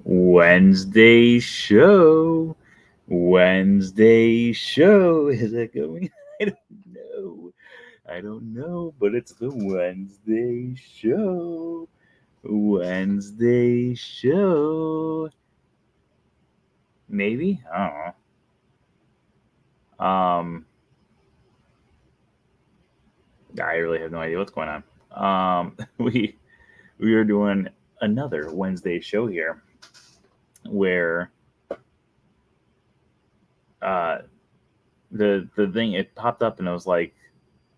Wednesday show. Wednesday show. Is it going? I don't know. I don't know, but it's the Wednesday show. Wednesday show. Maybe? I don't know. I really have no idea what's going on. We are doing another Wednesday show here where the thing, it popped up and it was like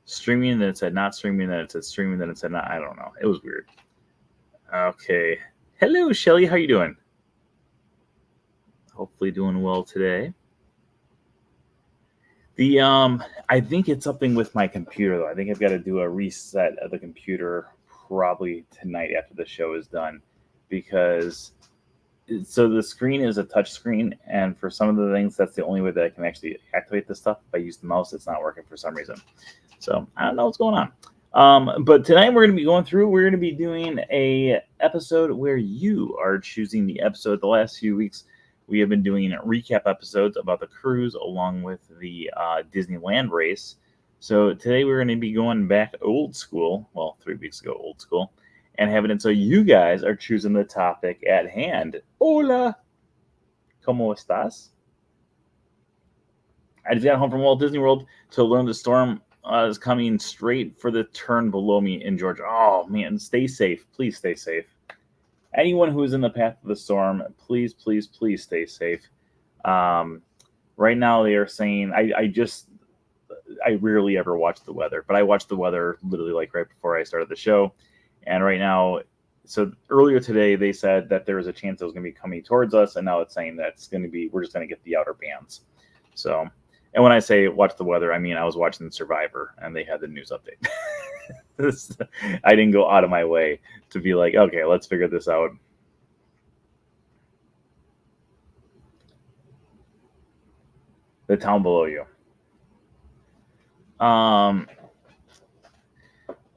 streaming, then it said not streaming, then it said streaming, then it said not. I don't know. It was weird. Okay. Hello, Shelly. How you doing? Hopefully doing well today. I think it's something with my computer though. I think I've got to do a reset of the computer probably tonight after the show is done, because so the screen is a touch screen, and for some of the things, that's the only way that I can actually activate this stuff. If I use the mouse, it's not working for some reason. So I don't know what's going on. But tonight we're going to be going through. We're going to be doing a episode where you are choosing the episode. The last few weeks we have been doing recap episodes about the cruise along with the Disneyland race. So today we're going to be going back old school. Well, 3 weeks ago, old school. And having it so you guys are choosing the topic at hand. Hola, ¿cómo estás? I just got home from Walt Disney World to learn the storm is coming straight for the turn below me in Georgia. Oh man, stay safe. Please stay safe. Anyone who is in the path of the storm, please, please, please stay safe. Right now they are saying, I rarely ever watch the weather, but I watched the weather literally like right before I started the show. And right now, so earlier today, they said that there was a chance it was going to be coming towards us. And now it's saying that it's going to be, we're just going to get the outer bands. So, and when I say watch the weather, I mean, I was watching Survivor and they had the news update. I didn't go out of my way to be like, okay, let's figure this out. The town below you.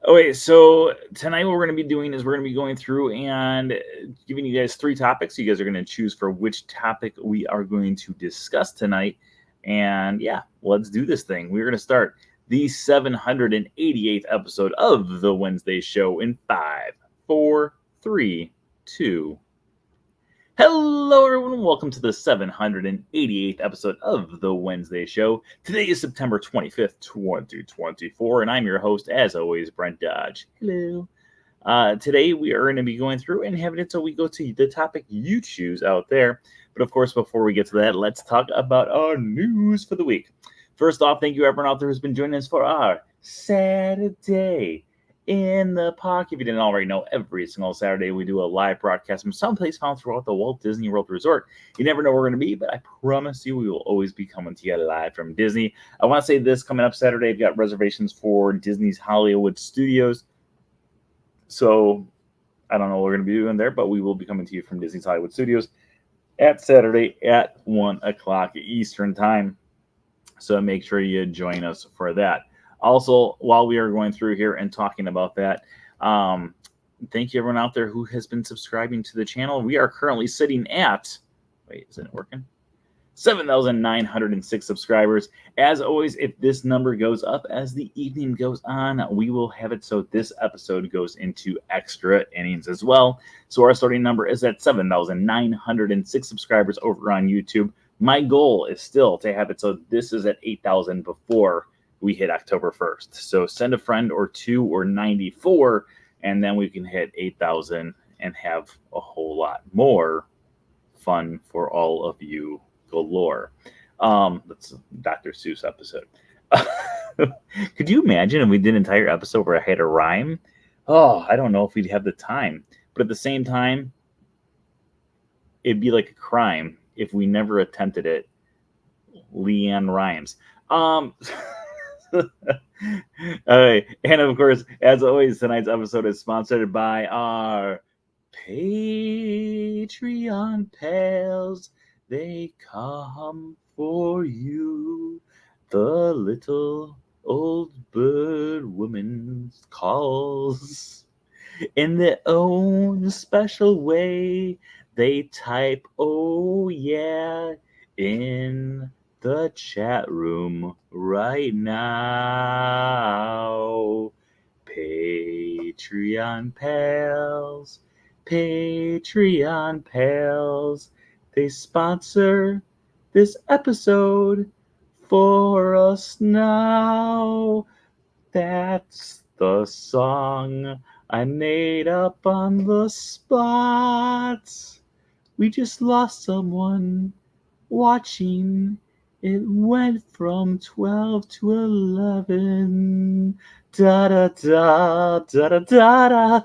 Okay, so tonight what we're going to be doing is we're going to be going through and giving you guys 3 topics. You guys are going to choose for which topic we are going to discuss tonight. And yeah, let's do this thing. We're going to start the 788th episode of the Wednesday show in 5, 4, 3, 2. Hello, everyone. Welcome to the 788th episode of the Wednesday show. Today is September 25th, 2024, and I'm your host, as always, Brent Dodge. Hello. Today, we are going to be going through and having it so we go to the topic you choose out there. But of course, before we get to that, let's talk about our news for the week. First off, thank you everyone out there who's been joining us for our Saturday in the Park. If you didn't already know, every single Saturday we do a live broadcast from someplace found throughout the Walt Disney World Resort. You never know where we're going to be, but I promise you we will always be coming to you live from Disney. I want to say this, coming up Saturday, I've got reservations for Disney's Hollywood Studios. So I don't know what we're going to be doing there, but we will be coming to you from Disney's Hollywood Studios at Saturday at 1 o'clock Eastern Time. So make sure you join us for that. Also, while we are going through here and talking about that, thank you everyone out there who has been subscribing to the channel. We are currently sitting at, wait, isn't it working? 7,906 subscribers. As always, if this number goes up as the evening goes on, we will have it so this episode goes into extra innings as well. So our starting number is at 7,906 subscribers over on YouTube. My goal is still to have it so this is at 8,000 before we hit October 1st. So send a friend or 2 or 94, and then we can hit 8,000 and have a whole lot more fun for all of you galore. That's a Dr. Seuss episode. Could you imagine if we did an entire episode where I had a rhyme? Oh, I don't know if we'd have the time. But at the same time, it'd be like a crime if we never attempted it. Leanne rhymes. Right. And of course, as always, tonight's episode is sponsored by our Patreon pals. They come for you. The little old bird woman calls in their own special way. they type, oh yeah, in the chat room right now. Patreon pals, Patreon pals, they sponsor this episode for us now. That's the song I made up on the spot. We just lost someone watching. It went from 12 to 11. Da da da da da da da.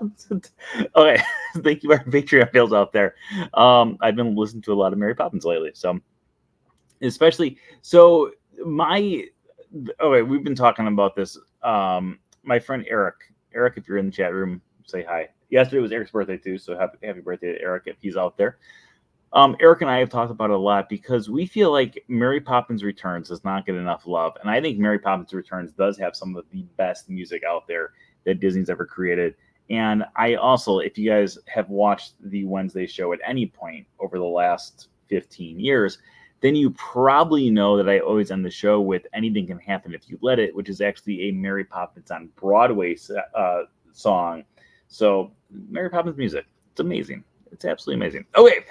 Okay, thank you, our Patreon fails out there. I've been listening to a lot of Mary Poppins lately, so especially so my okay, we've been talking about this. My friend Eric, if you're in the chat room, say hi. Yesterday was Eric's birthday too, so happy birthday to Eric if he's out there. Eric and I have talked about it a lot because we feel like Mary Poppins Returns does not get enough love, and I think Mary Poppins Returns does have some of the best music out there that Disney's ever created. And I also, if you guys have watched the Wednesday show at any point over the last 15 years, then you probably know that I always end the show with "Anything Can Happen If You Let It," which is actually a Mary Poppins on Broadway song. So Mary Poppins music, it's amazing. It's absolutely amazing. Okay.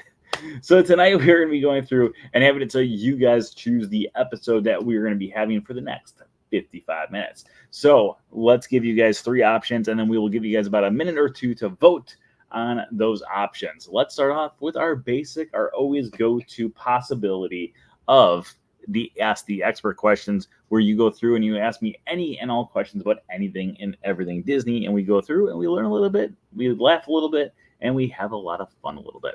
So tonight we're going to be going through and having it so you guys choose the episode that we're going to be having for the next 55 minutes. So let's give you guys 3 options, and then we will give you guys about a minute or 2 to vote on those options. Let's start off with our always go-to possibility of the Ask the Expert questions, where you go through and you ask me any and all questions about anything and everything Disney, and we go through and we learn a little bit, we laugh a little bit, and we have a lot of fun a little bit.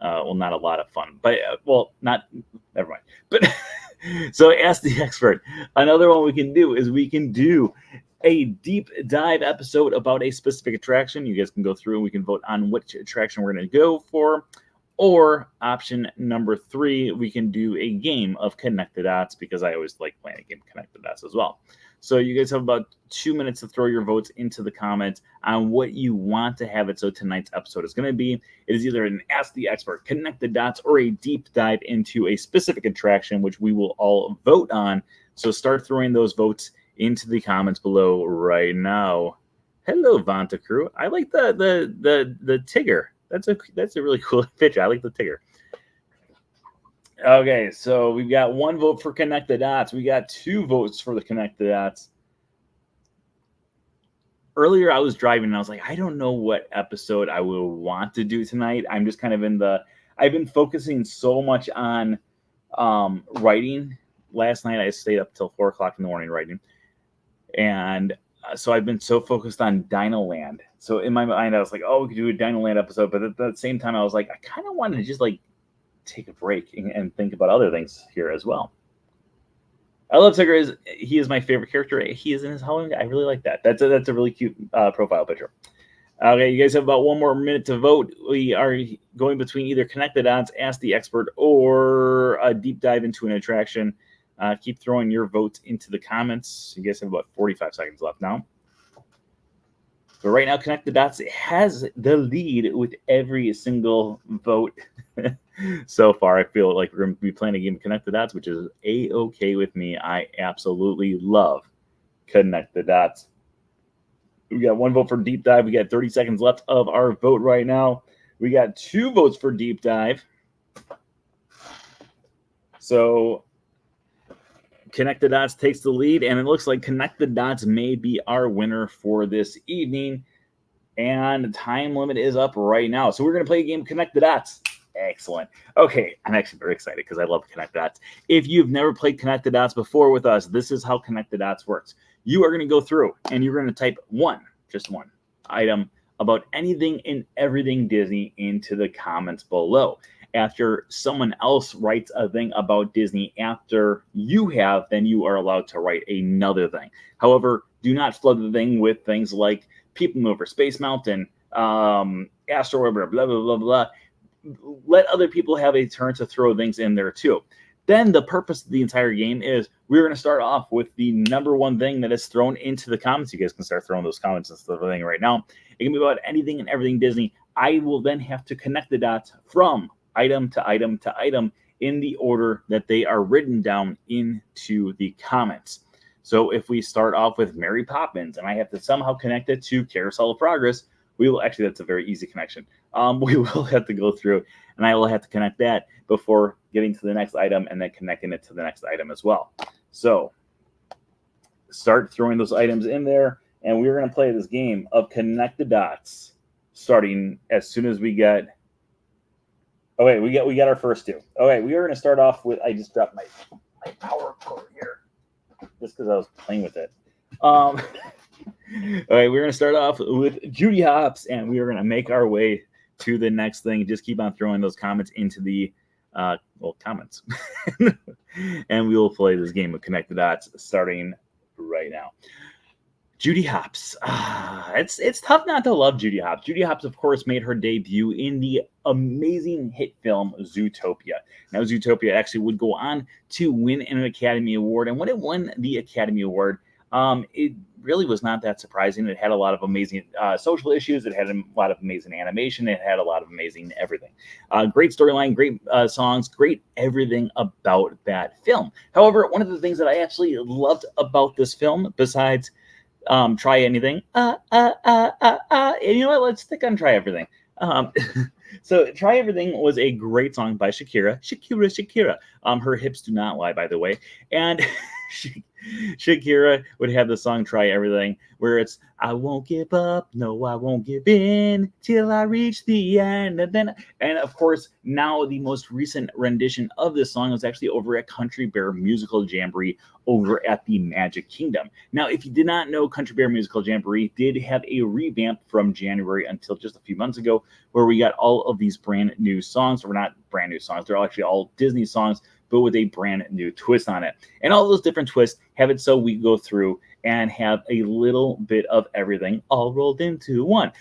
Well, not a lot of fun, but never mind. But so Ask the Expert. Another one we can do is we can do a deep dive episode about a specific attraction. You guys can go through and we can vote on which attraction we're going to go for. Or option number 3, we can do a game of Connect the Dots, because I always like playing a game of Connect the Dots as well. So you guys have about 2 minutes to throw your votes into the comments on what you want to have it so tonight's episode is going to be. It is either an Ask the Expert, Connect the Dots, or a deep dive into a specific attraction, which we will all vote on. So start throwing those votes into the comments below right now. Hello, Vanta Crew. I like the Tigger. That's a really cool picture. I like the Tigger. Okay, so we've got 1 vote for Connect the Dots. We got 2 votes for the Connect the Dots. Earlier, I was driving and I was like, I don't know what episode I will want to do tonight. I'm just kind of I've been focusing so much on writing. Last night, I stayed up till 4 o'clock in the morning writing. And so I've been so focused on Dinoland. So in my mind, I was like, oh, we could do a Dinoland episode. But at the same time, I was like, I kind of wanted to just take a break and think about other things here as well. I love Tigger. He is my favorite character. He is in his Halloween. I really like that. That's a really cute profile picture. Okay, you guys have about 1 more minute to vote. We are going between either Connect the Dots, Ask the Expert, or a deep dive into an attraction. Keep throwing your votes into the comments. You guys have about 45 seconds left now. But right now, Connect the Dots has the lead with every single vote so far. I feel like we're going to be playing a game of Connect the Dots, which is A-okay with me. I absolutely love Connect the Dots. We got 1 vote for Deep Dive. We got 30 seconds left of our vote right now. We got 2 votes for Deep Dive. So Connect the Dots takes the lead, and it looks like Connect the Dots may be our winner for this evening. And the time limit is up right now. So we're going to play a game, Connect the Dots. Excellent. Okay, I'm actually very excited because I love Connect the Dots. If you've never played Connect the Dots before with us, this is how Connect the Dots works. You are going to go through, and you're going to type just one item about anything and everything Disney into the comments below. After someone else writes a thing about Disney after you have, then you are allowed to write another thing. However, do not flood the thing with things like People Mover, Space Mountain, Astro Orbiter, blah, blah, blah, blah. Let other people have a turn to throw things in there too. Then the purpose of the entire game is we're going to start off with the number 1 thing that is thrown into the comments. You guys can start throwing those comments and stuff right now. It can be about anything and everything Disney. I will then have to connect the dots from item to item to item in the order that they are written down into the comments. So if we start off with Mary Poppins and I have to somehow connect it to Carousel of Progress, we will actually, that's a very easy connection. We will have to go through and I will have to connect that before getting to the next item and then connecting it to the next item as well. So start throwing those items in there and we're going to play this game of connect the dots starting as soon as we get. Oh wait, we got our first two. All right, we are going to start off with. I just dropped my power cord here, just because I was playing with it. All right, we're going to start off with Judy Hopps, and we are going to make our way to the next thing. Just keep on throwing those comments into the comments, and we will play this game of connect the dots starting right now. Judy Hopps. It's tough not to love Judy Hopps. Judy Hopps, of course, made her debut in the amazing hit film Zootopia. Now, Zootopia actually would go on to win an Academy Award. And when it won the Academy Award, it really was not that surprising. It had a lot of amazing social issues. It had a lot of amazing animation. It had a lot of amazing everything. Great storyline, great songs, great everything about that film. However, one of the things that I absolutely loved about this film, besides Try Anything. And you know what? Let's stick on Try Everything. So Try Everything was a great song by Shakira. Shakira. Her hips do not lie, by the way. And Shakira would have the song Try Everything, where it's, I won't give up, no, I won't give in till I reach the end. And of course, now the most recent rendition of this song was actually over at Country Bear Musical Jamboree over at the Magic Kingdom. Now, if you did not know, Country Bear Musical Jamboree did have a revamp from January until just a few months ago, where we got all of these brand new songs, or not brand new songs, they're actually all Disney songs, but with a brand new twist on it. And all those different twists have it so we go through and have a little bit of everything all rolled into one.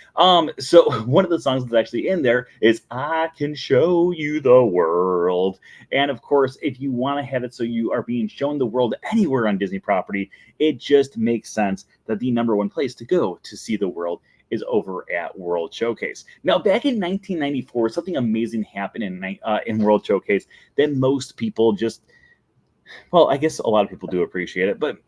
So one of the songs that's actually in there is I Can Show You the World. And of course, if you want to have it so you are being shown the world anywhere on Disney property, it just makes sense that the number one place to go to see the world is over at World Showcase. Now, back in 1994, something amazing happened in World Showcase that most people just, well, I guess a lot of people do appreciate it, but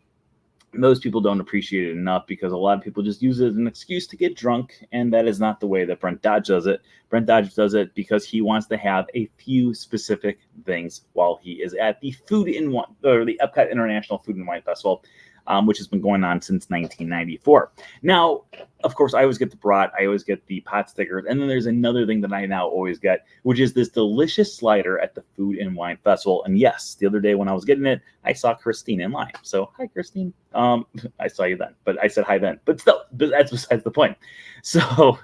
most people don't appreciate it enough because a lot of people just use it as an excuse to get drunk, and that is not the way that Brent Dodge does it. Brent Dodge does it because he wants to have a few specific things while he is at the the Epcot International Food and Wine Festival, which has been going on since 1994. Now, of course, I always get the brat, I always get the pot stickers, and then there's another thing that I now always get, which is this delicious slider at the Food and Wine Festival. And yes, the other day when I was getting it, I saw Christine in line. So, hi, Christine. I saw you then, but I said hi then. But still, that's besides the point. So,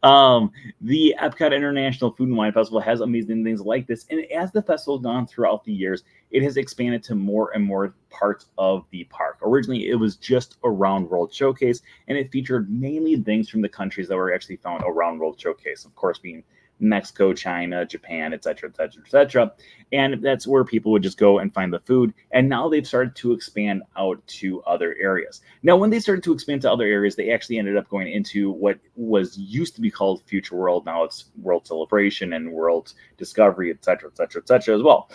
the Epcot International Food and Wine Festival has amazing things like this. And as the festival has gone throughout the years, it has expanded to more and more parts of the park. Originally, it was just around World Showcase, and it featured mainly things from the countries that were actually found around World Showcase, of course, being Mexico, China, Japan, etc., etc., etc. And that's where people would just go and find the food. And now they've started to expand out to other areas. Now, when they started to expand to other areas, they actually ended up going into what was used to be called Future World. Now it's World Celebration and World Discovery, etc., etc., etc. as well.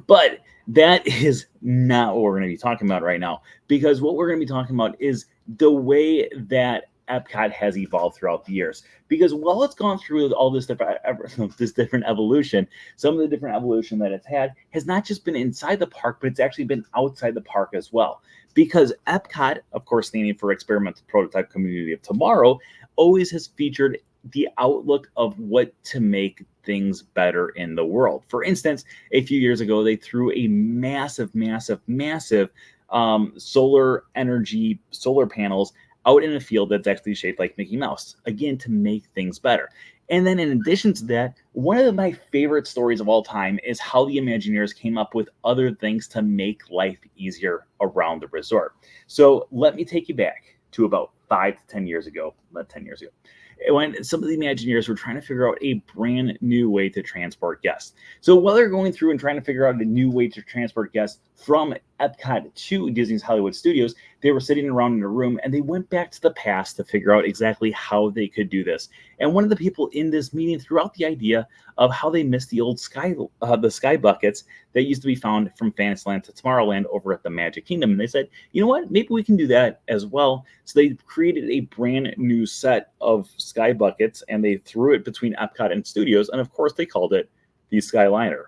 But that is not what we're going to be talking about right now, because what we're going to be talking about is the way that Epcot has evolved throughout the years. Because while it's gone through all this different evolution, some of the different evolution that it's had has not just been inside the park, but it's actually been outside the park as well. Because Epcot, of course, standing for Experimental Prototype Community of Tomorrow, always has featured the outlook of what to make things better in the world. For instance, a few years ago, they threw a massive solar panels out in a field that's actually shaped like Mickey Mouse, again, to make things better. And then in addition to that, one of my favorite stories of all time is how the Imagineers came up with other things to make life easier around the resort. So let me take you back to about 5 to 10 years ago, when some of the Imagineers were trying to figure out a brand new way to transport guests. So while they're going through and trying to figure out a new way to transport guests from Epcot to Disney's Hollywood Studios, they were sitting around in a room and they went back to the past to figure out exactly how they could do this. And one of the people in this meeting threw out the idea of how they missed the old sky buckets that used to be found from Fantasyland to Tomorrowland over at the Magic Kingdom. And they said, you know what, maybe we can do that as well. So they created a brand new set of sky buckets and they threw it between Epcot and Studios. And of course, they called it the Skyliner.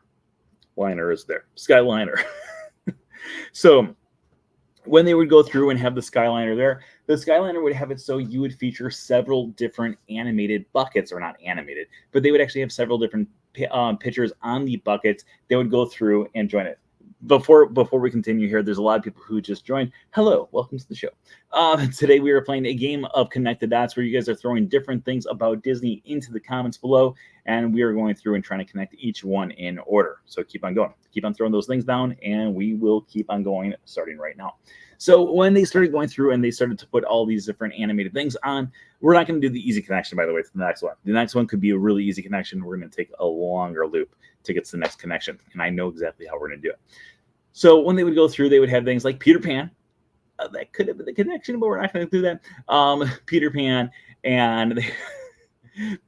Liner is there. Skyliner. So when they would go through and have the Skyliner there, the Skyliner would have it so you would feature several different animated buckets, or not animated, but they would actually have several different pictures on the buckets. They would go through and join it. Before we continue here, there's a lot of people who just joined. Hello, welcome to the show. Today we are playing a game of Connect the Dots where you guys are throwing different things about Disney into the comments below, and we are going through and trying to connect each one in order. So keep on going. Keep on throwing those things down, and we will keep on going starting right now. So when they started going through and they started to put all these different animated things on, we're not going to do the easy connection, by the way, to the next one. The next one could be a really easy connection. We're going to take a longer loop to get to the next connection, and I know exactly how we're going to do it. So when they would go through, they would have things like Peter Pan. That could have been the connection, but we're not going to do that. Peter Pan and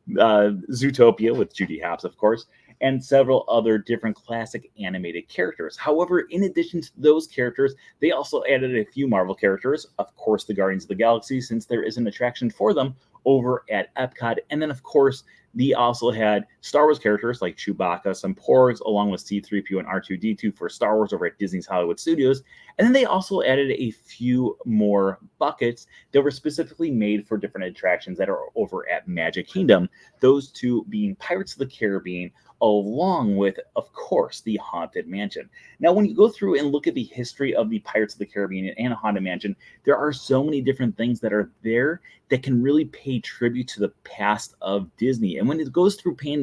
Zootopia with Judy Hopps, of course, and several other different classic animated characters. However, in addition to those characters, they also added a few Marvel characters. Of course, the Guardians of the Galaxy, since there is an attraction for them over at Epcot. And then, of course, they also had Star Wars characters like Chewbacca, some Porgs, along with C-3PO and R2-D2 for Star Wars over at Disney's Hollywood Studios. And then they also added a few more buckets that were specifically made for different attractions that are over at Magic Kingdom. Those two being Pirates of the Caribbean, along with, of course, the Haunted Mansion. Now, when you go through and look at the history of the Pirates of the Caribbean and Haunted Mansion, there are so many different things that are there that can really pay tribute to the past of Disney. And when it goes through paying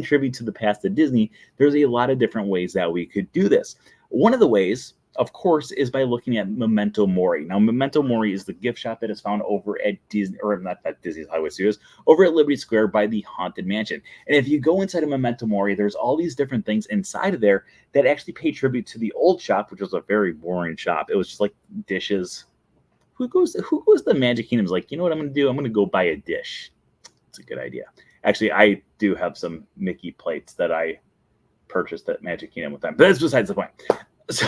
tribute to the past of Disney, there's a lot of different ways that we could do this. One of the ways, of course, is by looking at Memento Mori. Now, Memento Mori is the gift shop that is found over at Disney, or not Disney's Hollywood Studios, over at Liberty Square by the Haunted Mansion. And if you go inside of Memento Mori, there's all these different things inside of there that actually pay tribute to the old shop, which was a very boring shop. It was just like dishes. Who goes to the Magic Kingdom's like, you know what I'm going to do? I'm going to go buy a dish. It's a good idea. Actually, I do have some Mickey plates that I purchased at Magic Kingdom with them, but that's besides the point. So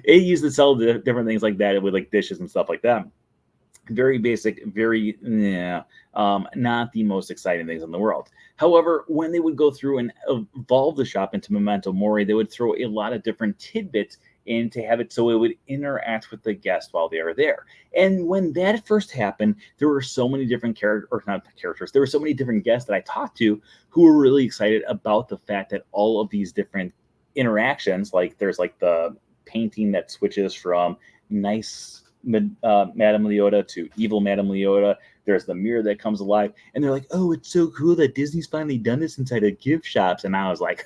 it used to sell different things like that with like dishes and stuff like that. Very basic, very not the most exciting things in the world. However, when they would go through and evolve the shop into Memento Mori, they would throw a lot of different tidbits in to have it so it would interact with the guest while they are there. And when that first happened, there were so many different there were so many different guests that I talked to who were really excited about the fact that all of these different interactions, like there's like the painting that switches from nice Madame Leota to evil Madame Leota. There's the mirror that comes alive, and they're like, oh, it's so cool that Disney's finally done this inside of gift shops. And I was like,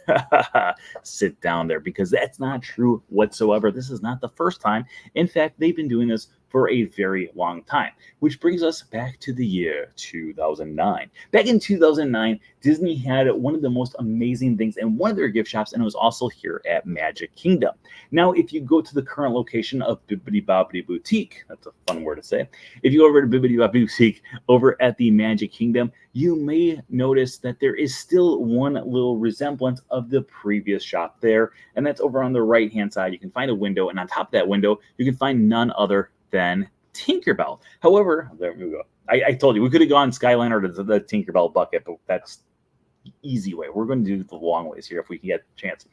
sit down there, because that's not true whatsoever. This is not the first time. In fact, they've been doing this for a very long time, which brings us back to the year 2009. Back in 2009, Disney had one of the most amazing things in one of their gift shops, and it was also here at Magic Kingdom. Now, if you go to the current location of Bibbidi Bobbidi Boutique, that's a fun word to say. If you go over to Bibbidi Bobbidi Boutique over at the Magic Kingdom, you may notice that there is still one little resemblance of the previous shop there, and that's over on the right-hand side. You can find a window, and on top of that window, you can find none other than Tinkerbell. However, there we go. I told you we could have gone Skyliner to the Tinkerbell bucket, but that's the easy way. We're going to do the long ways here if we can get the chance.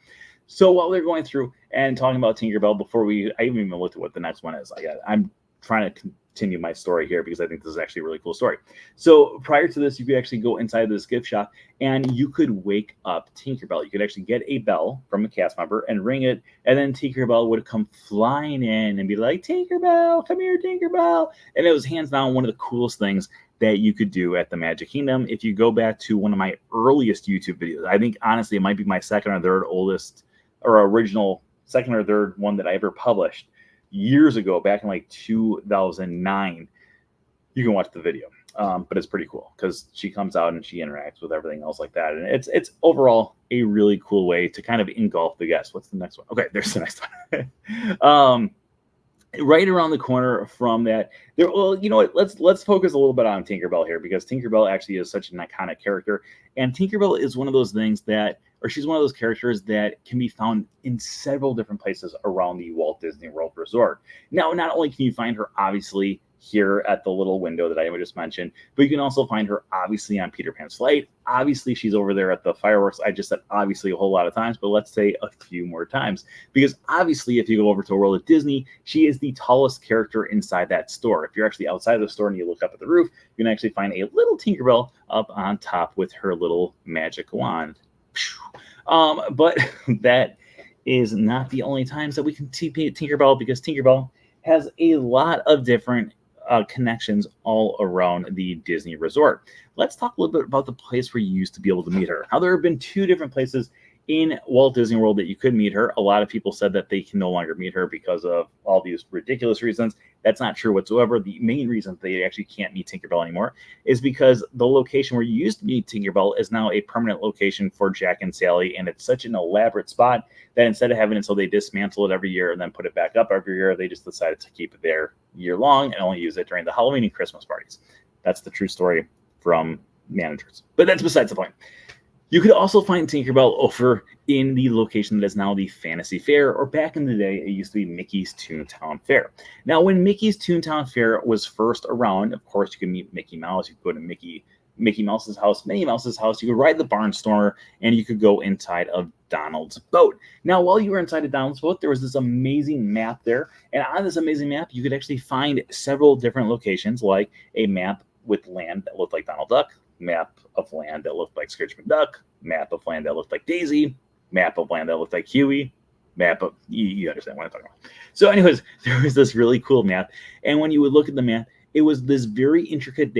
So while they're going through and talking about Tinkerbell, I haven't even looked at what the next one is. I'm trying to continue my story here because I think this is actually a really cool story. So prior to this, you could actually go inside this gift shop and you could wake up Tinkerbell. You could actually get a bell from a cast member and ring it, and then Tinkerbell would come flying in and be like, Tinkerbell, come here, Tinkerbell. And it was hands down one of the coolest things that you could do at the Magic Kingdom. If you go back to one of my earliest YouTube videos, I think honestly it might be my second or third oldest or original second or third one that I ever published years ago, back in like 2009. You can watch the video, but it's pretty cool because she comes out and she interacts with everything else like that, and it's overall a really cool way to kind of engulf the guest. What's the next one? Okay, there's the next one. Right around the corner from that, there. Well, you know what? Let's focus a little bit on Tinkerbell here, because Tinkerbell actually is such an iconic character, and Tinkerbell is one of those things that, or she's one of those characters that can be found in several different places around the Walt Disney World Resort. Now, not only can you find her obviously here at the little window that I just mentioned, but you can also find her obviously on Peter Pan's Flight. Obviously, she's over there at the fireworks. I just said obviously a whole lot of times, but let's say a few more times, because obviously, if you go over to World of Disney, she is the tallest character inside that store. If you're actually outside of the store and you look up at the roof, you can actually find a little Tinkerbell up on top with her little magic wand. But that is not the only times that we can see Tinkerbell, because Tinkerbell has a lot of different connections all around the Disney resort. Let's talk a little bit about the place where you used to be able to meet her. Now, there have been two different places in Walt Disney World that you could meet her. A lot of people said that they can no longer meet her because of all these ridiculous reasons. That's not true whatsoever. The main reason they actually can't meet Tinkerbell anymore is because the location where you used to meet Tinkerbell is now a permanent location for Jack and Sally, and it's such an elaborate spot that instead of having it so they dismantle it every year and then put it back up every year, they just decided to keep it there year long and only use it during the Halloween and Christmas parties. That's the true story from managers. But that's besides the point. You could also find Tinkerbell over in the location that is now the Fantasy Fair, or back in the day, it used to be Mickey's Toontown Fair. Now, when Mickey's Toontown Fair was first around, of course, you could meet Mickey Mouse. You could go to Mickey Mouse's house, Minnie Mouse's house. You could ride the Barnstormer, and you could go inside of Donald's boat. Now, while you were inside of Donald's boat, there was this amazing map there. And on this amazing map, you could actually find several different locations, like a map with land that looked like Donald Duck, map of land that looked like Scrooge McDuck, map of land that looked like Daisy, map of land that looked like Huey, map of, you understand what I'm talking about. So anyways, there was this really cool map, and when you would look at the map, it was this very intricate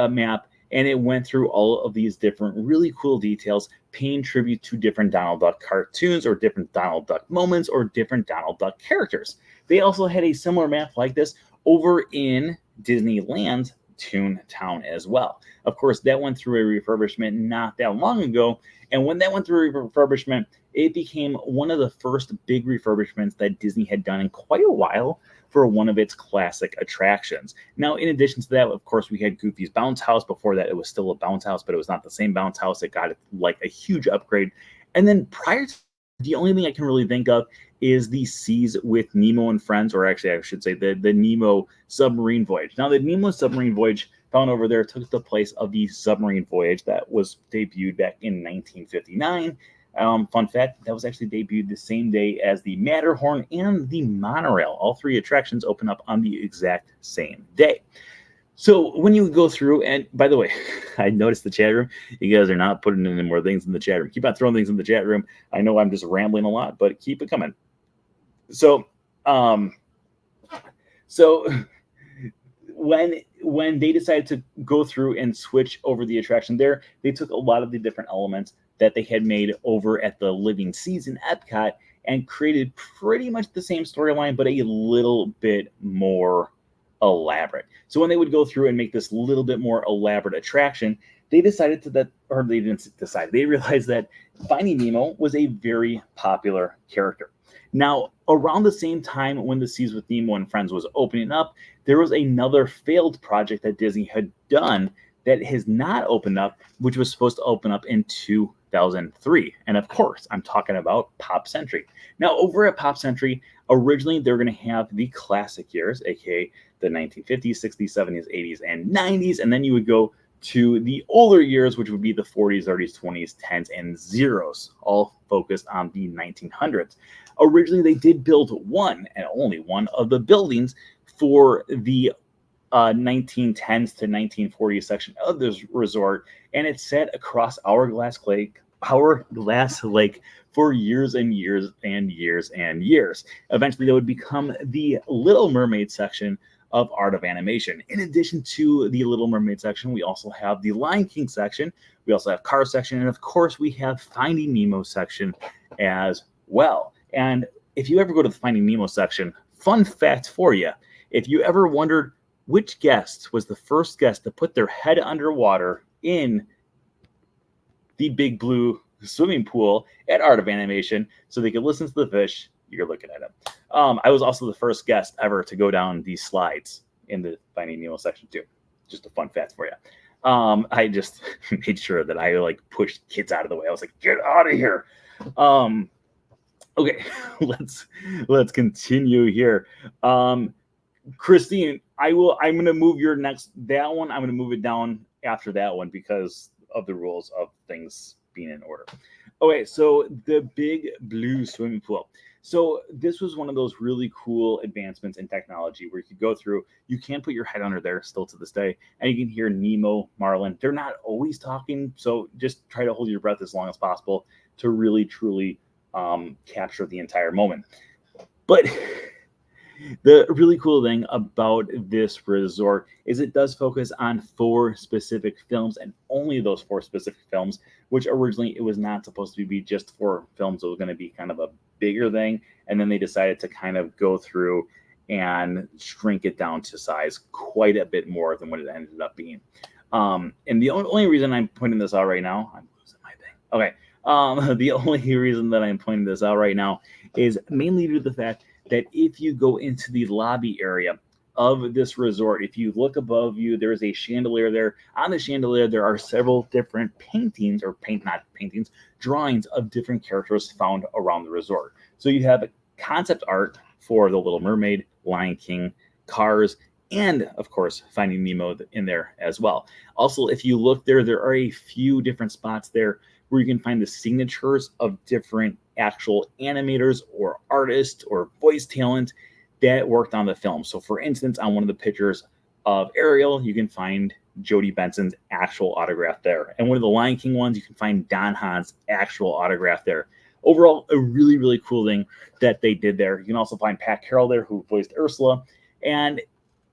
map, and it went through all of these different really cool details, paying tribute to different Donald Duck cartoons, or different Donald Duck moments, or different Donald Duck characters. They also had a similar map like this over in Disneyland Toontown as well. Of course, that went through a refurbishment not that long ago, and when that went through a refurbishment, it became one of the first big refurbishments that Disney had done in quite a while for one of its classic attractions. Now, in addition to that, of course, we had Goofy's Bounce House. Before that, it was still a bounce house, but it was not the same bounce house. It got like a huge upgrade. And then prior to, the only thing I can really think of is the Seas with Nemo and Friends, or actually I should say the Nemo Submarine Voyage. Now, the Nemo Submarine Voyage found over there took the place of the Submarine Voyage that was debuted back in 1959. Fun fact, that was actually debuted the same day as the Matterhorn and the Monorail. All three attractions open up on the exact same day. So when you go through, and by the way, I noticed the chat room, you guys are not putting in any more things in the chat room. Keep on throwing things in the chat room. I know I'm just rambling a lot, but keep it coming. So when they decided to go through and switch over the attraction there, they took a lot of the different elements that they had made over at the Living Seas in Epcot and created pretty much the same storyline, but a little bit more elaborate. So when they would go through and make this little bit more elaborate attraction, they decided they realized that Finding Nemo was a very popular character. Now, around the same time when the Seas with Nemo and Friends was opening up, there was another failed project that Disney had done that has not opened up, which was supposed to open up in 2003. And of course, I'm talking about Pop Century. Now, over at Pop Century, originally they're going to have the classic years, aka the 1950s, 60s, 70s, 80s, and 90s. And then you would go to the older years, which would be the 40s, 30s, 20s, 10s, and zeros, all focused on the 1900s. Originally, they did build one and only one of the buildings for the 1910s to 1940s section of this resort, and it sat across Hourglass Lake for years and years and years and years. Eventually, that would become the Little Mermaid section of Art of Animation. In addition to the Little Mermaid section, we also have the Lion King section, we also have Cars section, and of course, we have Finding Nemo section as well. And if you ever go to the Finding Nemo section, fun fact for you, if you ever wondered which guest was the first guest to put their head underwater in the Big Blue swimming pool at Art of Animation so they could listen to the fish. You're looking at them. I was also the first guest ever to go down these slides in the Finding Nemo section too. Just a fun fact for you. I just made sure that I like pushed kids out of the way. I was like, get out of here. Okay, let's continue here. Christine, I'm gonna move your next that one. I'm gonna move it down after that one because of the rules of things being in order. Okay, so the big blue swimming pool. So this was one of those really cool advancements in technology where you could go through, you can put your head under there still to this day, and you can hear Nemo, Marlin. They're not always talking, so just try to hold your breath as long as possible to really truly capture the entire moment. But the really cool thing about this resort is it does focus on 4 specific films and only those 4 specific films, which originally it was not supposed to be just 4 films. It was going to be kind of a bigger thing. And then they decided to kind of go through and shrink it down to size quite a bit more than what it ended up being. And the only reason I'm pointing this out right now, I'm losing my thing. Okay. The only reason that I'm pointing this out right now is mainly due to the fact that if you go into the lobby area of this resort, if you look above you, there's a chandelier there. On the chandelier, there are several different paintings, or not paintings, drawings of different characters found around the resort. So you have concept art for The Little Mermaid, Lion King, Cars, and of course, Finding Nemo in there as well. Also, if you look there, there are a few different spots there where you can find the signatures of different actual animators or artists or voice talent that worked on the film. So for instance, on one of the pictures of Ariel, you can find Jodie Benson's actual autograph there. And one of the Lion King ones, you can find Don Hahn's actual autograph there. Overall, a really, really cool thing that they did there. You can also find Pat Carroll there, who voiced Ursula. And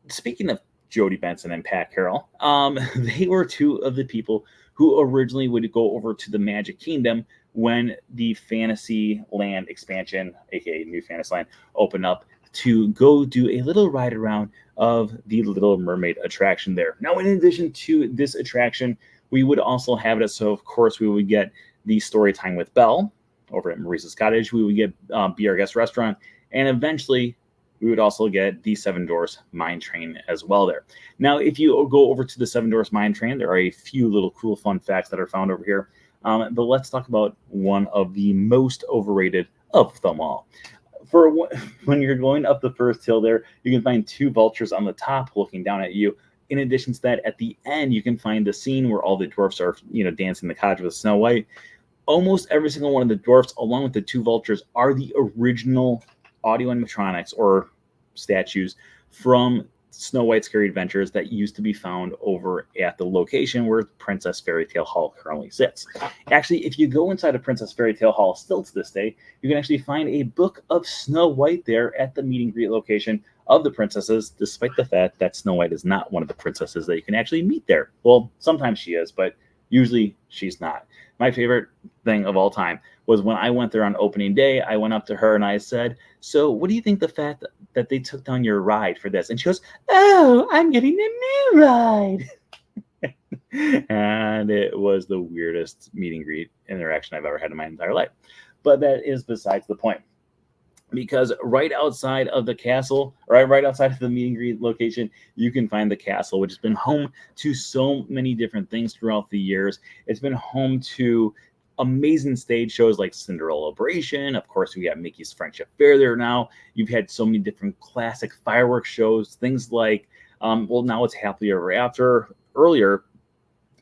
speaking of Jodie Benson and Pat Carroll, they were 2 of the people who originally would go over to the Magic Kingdom when the Fantasyland expansion, aka New Fantasyland, opened up to go do a little ride around of the Little Mermaid attraction there. Now, in addition to this attraction, we would also have it. So, of course, we would get the story time with Belle over at Maurice's Cottage. We would get Be Our Guest restaurant, and eventually we would also get the Seven Dwarfs Mine Train as well there. Now, if you go over to the Seven Dwarfs Mine Train, there are a few little cool fun facts that are found over here. But let's talk about one of the most overrated of them all. For when you're going up the first hill there, you can find 2 vultures on the top looking down at you. In addition to that, at the end, you can find the scene where all the dwarfs are, dancing the cottage with Snow White. Almost every single one of the dwarfs, along with the 2 vultures, are the original audio animatronics or statues from Snow White's Scary Adventures that used to be found over at the location where Princess Fairy Tale Hall currently sits. Actually, if you go inside of Princess Fairy Tale Hall still to this day, you can actually find a book of Snow White there at the meet and greet location of the princesses, despite the fact that Snow White is not one of the princesses that you can actually meet there. Well, sometimes she is, but usually she's not. My favorite thing of all time was when I went there on opening day. I went up to her and I said, "So what do you think the fact that they took down your ride for this?" And she goes, "Oh, I'm getting a new ride." And it was the weirdest meet and greet interaction I've ever had in my entire life. But that is besides the point. Because right outside of the castle, right outside of the meet and greet location, you can find the castle, which has been home to so many different things throughout the years. It's been home to amazing stage shows like Cinderella Celebration. Of course, we got Mickey's Friendship Fair there now. You've had so many different classic fireworks shows, things like, now it's Happily Ever After. Earlier,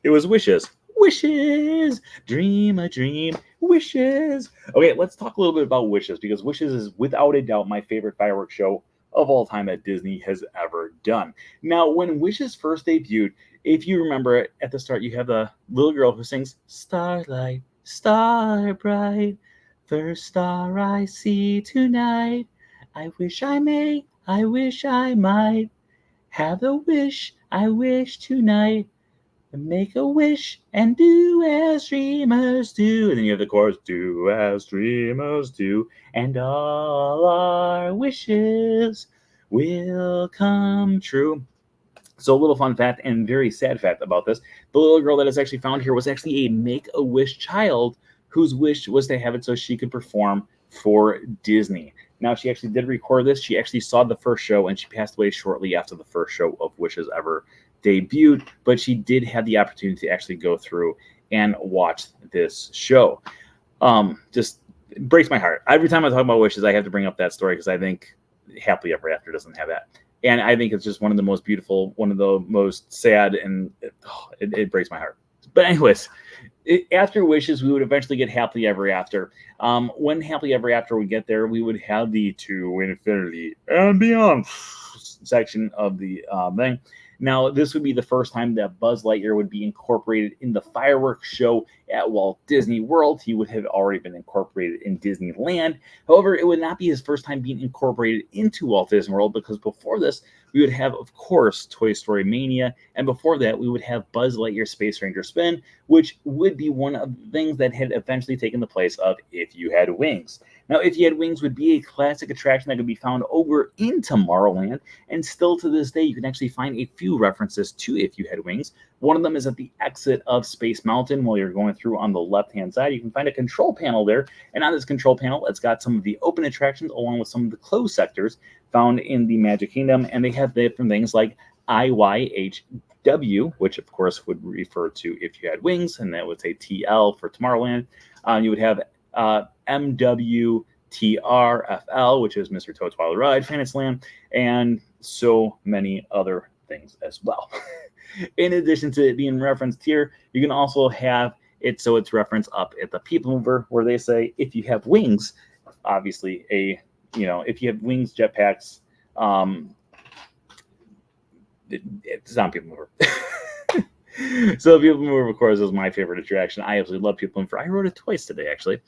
it was Wishes. Wishes, dream a dream, wishes. Okay, let's talk a little bit about Wishes, because Wishes is without a doubt my favorite fireworks show of all time that Disney has ever done. Now, when Wishes first debuted, if you remember it, at the start, you have the little girl who sings, "Starlight, star bright, first star I see tonight. I wish I may, I wish I might, have the wish I wish tonight. Make a wish and do as dreamers do." And then you have the chorus, "Do as dreamers do, and all our wishes will come true." So a little fun fact and very sad fact about this. The little girl that is actually found here was actually a Make-A-Wish child whose wish was to have it so she could perform for Disney. Now, she actually did record this. She actually saw the first show, and she passed away shortly after the first show of Wishes ever debuted, but she did have the opportunity to actually go through and watch this show. Just it breaks my heart. Every time I talk about Wishes, I have to bring up that story because I think Happily Ever After doesn't have that. And I think it's just one of the most beautiful, one of the most sad, and it breaks my heart. But anyways, after Wishes, we would eventually get Happily Ever After. When Happily Ever After would get there, we would have the To Infinity and Beyond section of the thing. Now, this would be the first time that Buzz Lightyear would be incorporated in the fireworks show at Walt Disney World. He would have already been incorporated in Disneyland. However, it would not be his first time being incorporated into Walt Disney World, because before this, we would have, of course, Toy Story Mania, and before that, we would have Buzz Lightyear Space Ranger Spin, which would be one of the things that had eventually taken the place of If You Had Wings. Now, If You Had Wings would be a classic attraction that could be found over in Tomorrowland, and still to this day, you can actually find a few references to If You Had Wings. One of them is at the exit of Space Mountain. While you're going through on the left-hand side, you can find a control panel there, and on this control panel, it's got some of the open attractions along with some of the closed sectors found in the Magic Kingdom, and they have different things like IYHW, which of course would refer to If You Had Wings, and that would say TL for Tomorrowland. You would have MWTRFL, which is Mr. Toad's Wild Ride, Fantasyland, and so many other things as well. In addition to it being referenced here, you can also have it so it's referenced up at the People Mover, where they say, if you have wings, obviously if you have wings, jetpacks, it's not People Mover. So People Mover, of course, is my favorite attraction. I absolutely love People Mover. I rode it twice today, actually.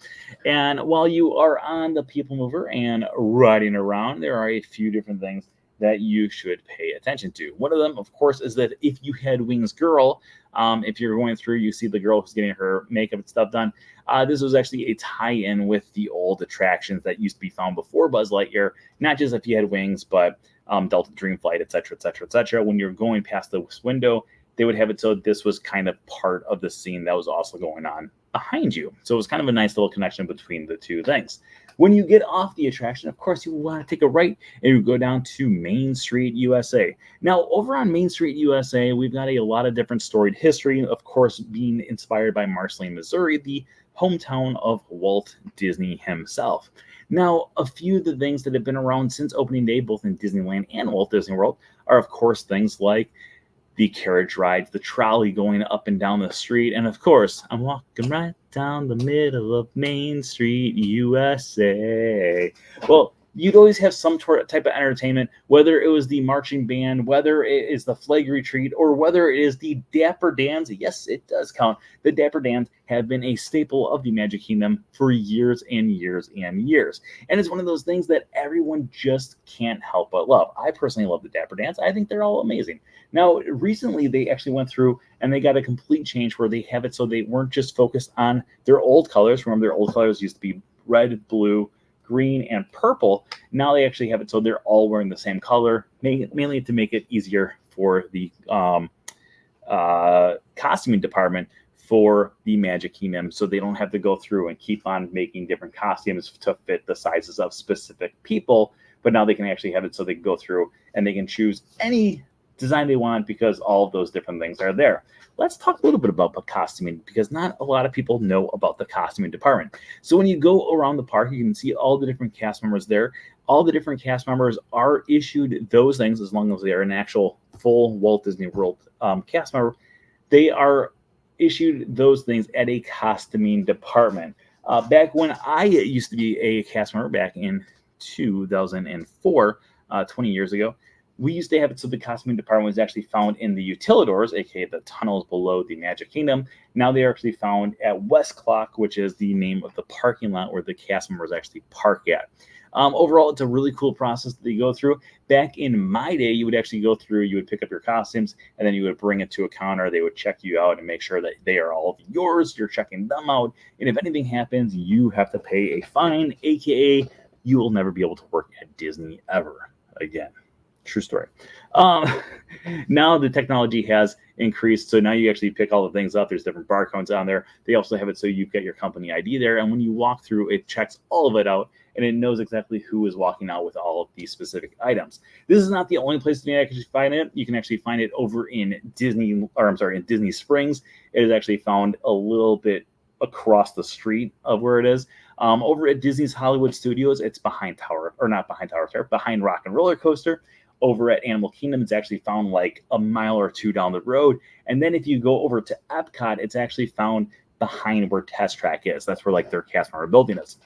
And while you are on the People Mover and riding around, there are a few different things that you should pay attention to. One of them, of course, is that If You Had Wings girl, if you're going through, you see the girl who's getting her makeup and stuff done. This was actually a tie-in with the old attractions that used to be found before Buzz Lightyear, not just If You Had Wings, but Delta Dream Flight, etc., etc., etc. When you're going past this window, they would have it so this was kind of part of the scene that was also going on behind you. So it was kind of a nice little connection between the two things. When you get off the attraction, of course, you want to take a right and you go down to Main Street USA. Now, over on Main Street USA, we've got a lot of different storied history, of course, being inspired by Marceline, Missouri, the hometown of Walt Disney himself. Now, a few of the things that have been around since opening day, both in Disneyland and Walt Disney World, are, of course, things like the carriage rides, the trolley going up and down the street, and of course, I'm walking right down the middle of Main Street, USA. Well, you'd always have some type of entertainment, whether it was the marching band, whether it is the flag retreat, or whether it is the Dapper Dans. Yes, it does count. The Dapper Dans have been a staple of the Magic Kingdom for years and years and years. And it's one of those things that everyone just can't help but love. I personally love the Dapper Dans. I think they're all amazing. Now, recently, they actually went through and they got a complete change where they have it so they weren't just focused on their old colors. Remember, their old colors used to be red, blue, green, and purple. Now they actually have it so they're all wearing the same color, mainly to make it easier for the costuming department for the Magic Kingdom, so they don't have to go through and keep on making different costumes to fit the sizes of specific people. But now they can actually have it so they can go through and they can choose any design they want because all of those different things are there. Let's talk a little bit about the costuming, because not a lot of people know about the costuming department. So when you go around the park, you can see all the different cast members there. All the different cast members are issued those things as long as they are an actual full Walt Disney World cast member. They are issued those things at a costuming department. Back when I used to be a cast member back in 2004, 20 years ago, we used to have it so the costuming department was actually found in the utilidors, aka the tunnels below the Magic Kingdom. Now they are actually found at West Clock, which is the name of the parking lot where the cast members actually park at. Overall, it's a really cool process that you go through. Back in my day, you would actually go through, you would pick up your costumes, and then you would bring it to a counter. They would check you out and make sure that they are all yours. You're checking them out. And if anything happens, you have to pay a fine, aka you will never be able to work at Disney ever again. True story. Um, now the technology has increased, so now you actually pick all the things up. There's different barcodes on there. They also have it so you get your company ID there, and when you walk through, it checks all of it out, and it knows exactly who is walking out with all of these specific items. This is not the only place you can actually find it. You can actually find it over in in Disney Springs. It is actually found a little bit across the street of where it is. Over at Disney's Hollywood Studios, it's behind behind Rock and Roller Coaster. Over at Animal Kingdom, it's actually found like a mile or two down the road. And then if you go over to Epcot, it's actually found behind where Test Track is. That's where like their cast member building is.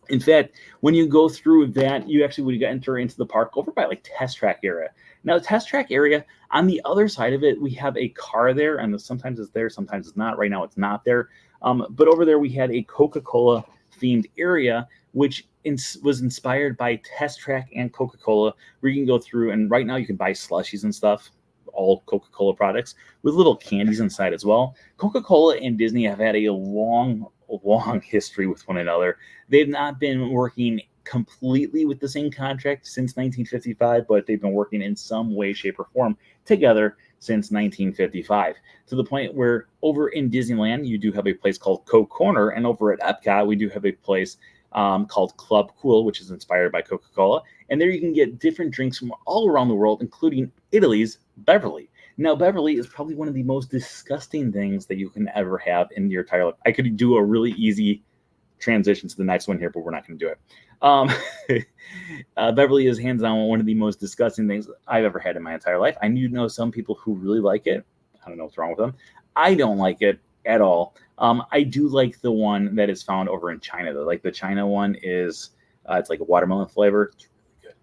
In fact, when you go through that, you actually would enter into the park over by like Test Track area. Now, the Test Track area, on the other side of it, we have a car there, and sometimes it's there, sometimes it's not. Right now, it's not there. But over there, we had a Coca-Cola themed area, which was inspired by Test Track and Coca-Cola, where you can go through, and right now you can buy slushies and stuff, all Coca-Cola products, with little candies inside as well. Coca-Cola and Disney have had a long history with one another. They've not been working completely with the same contract since 1955, but they've been working in some way, shape, or form together since 1955, to the point where over in Disneyland, you do have a place called Coke Corner, and over at Epcot, we do have a place called Club Cool, which is inspired by Coca-Cola, and there you can get different drinks from all around the world, including Italy's Beverly. Now, Beverly is probably one of the most disgusting things that you can ever have in your entire life. I could do a really easy transition to the next one here, but we're not going to do it. Beverly is hands down one of the most disgusting things I've ever had in my entire life. I do know some people who really like it. I don't know what's wrong with them. I don't like it at all. I do like the one that is found over in China, though. Like the China one is, it's like a watermelon flavor. It's really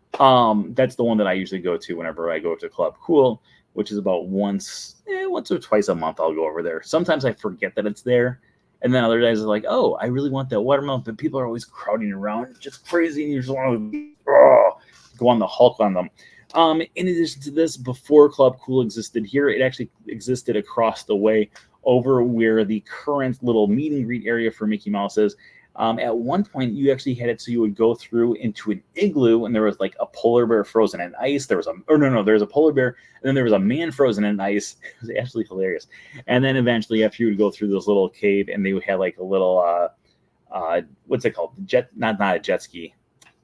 good. That's the one that I usually go to whenever I go to Club Cool, which is about once or twice a month. I'll go over there. Sometimes I forget that it's there. And then other days are like, oh, I really want that watermelon, but people are always crowding around. It's just crazy, and you just want to go on the Hulk on them. In addition to this, before Club Cool existed here, it actually existed across the way over where the current little meet and greet area for Mickey Mouse is. At one point, you actually had it so you would go through into an igloo, and there was like a polar bear frozen in ice. There was a polar bear, and then there was a man frozen in ice. It was absolutely hilarious. And then eventually, after you would go through this little cave, and they would have like a little, what's it called? Not a jet ski.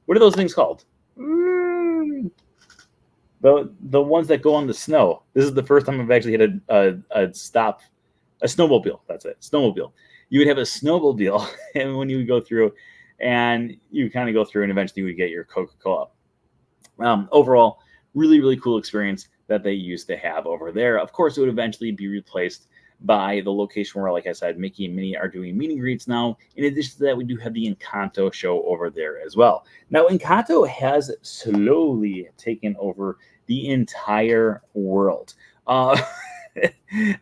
What are those things called? The ones that go on the snow. This is the first time I've actually had a snowmobile. That's it, snowmobile. You would have a snowmobile, and when you would go through, and you kind of go through, and eventually you would get your Coca-Cola. Overall, really, really cool experience that they used to have over there. Of course, it would eventually be replaced by the location where, like I said, Mickey and Minnie are doing meet and greets now. In addition to that, we do have the Encanto show over there as well. Now, Encanto has slowly taken over the entire world.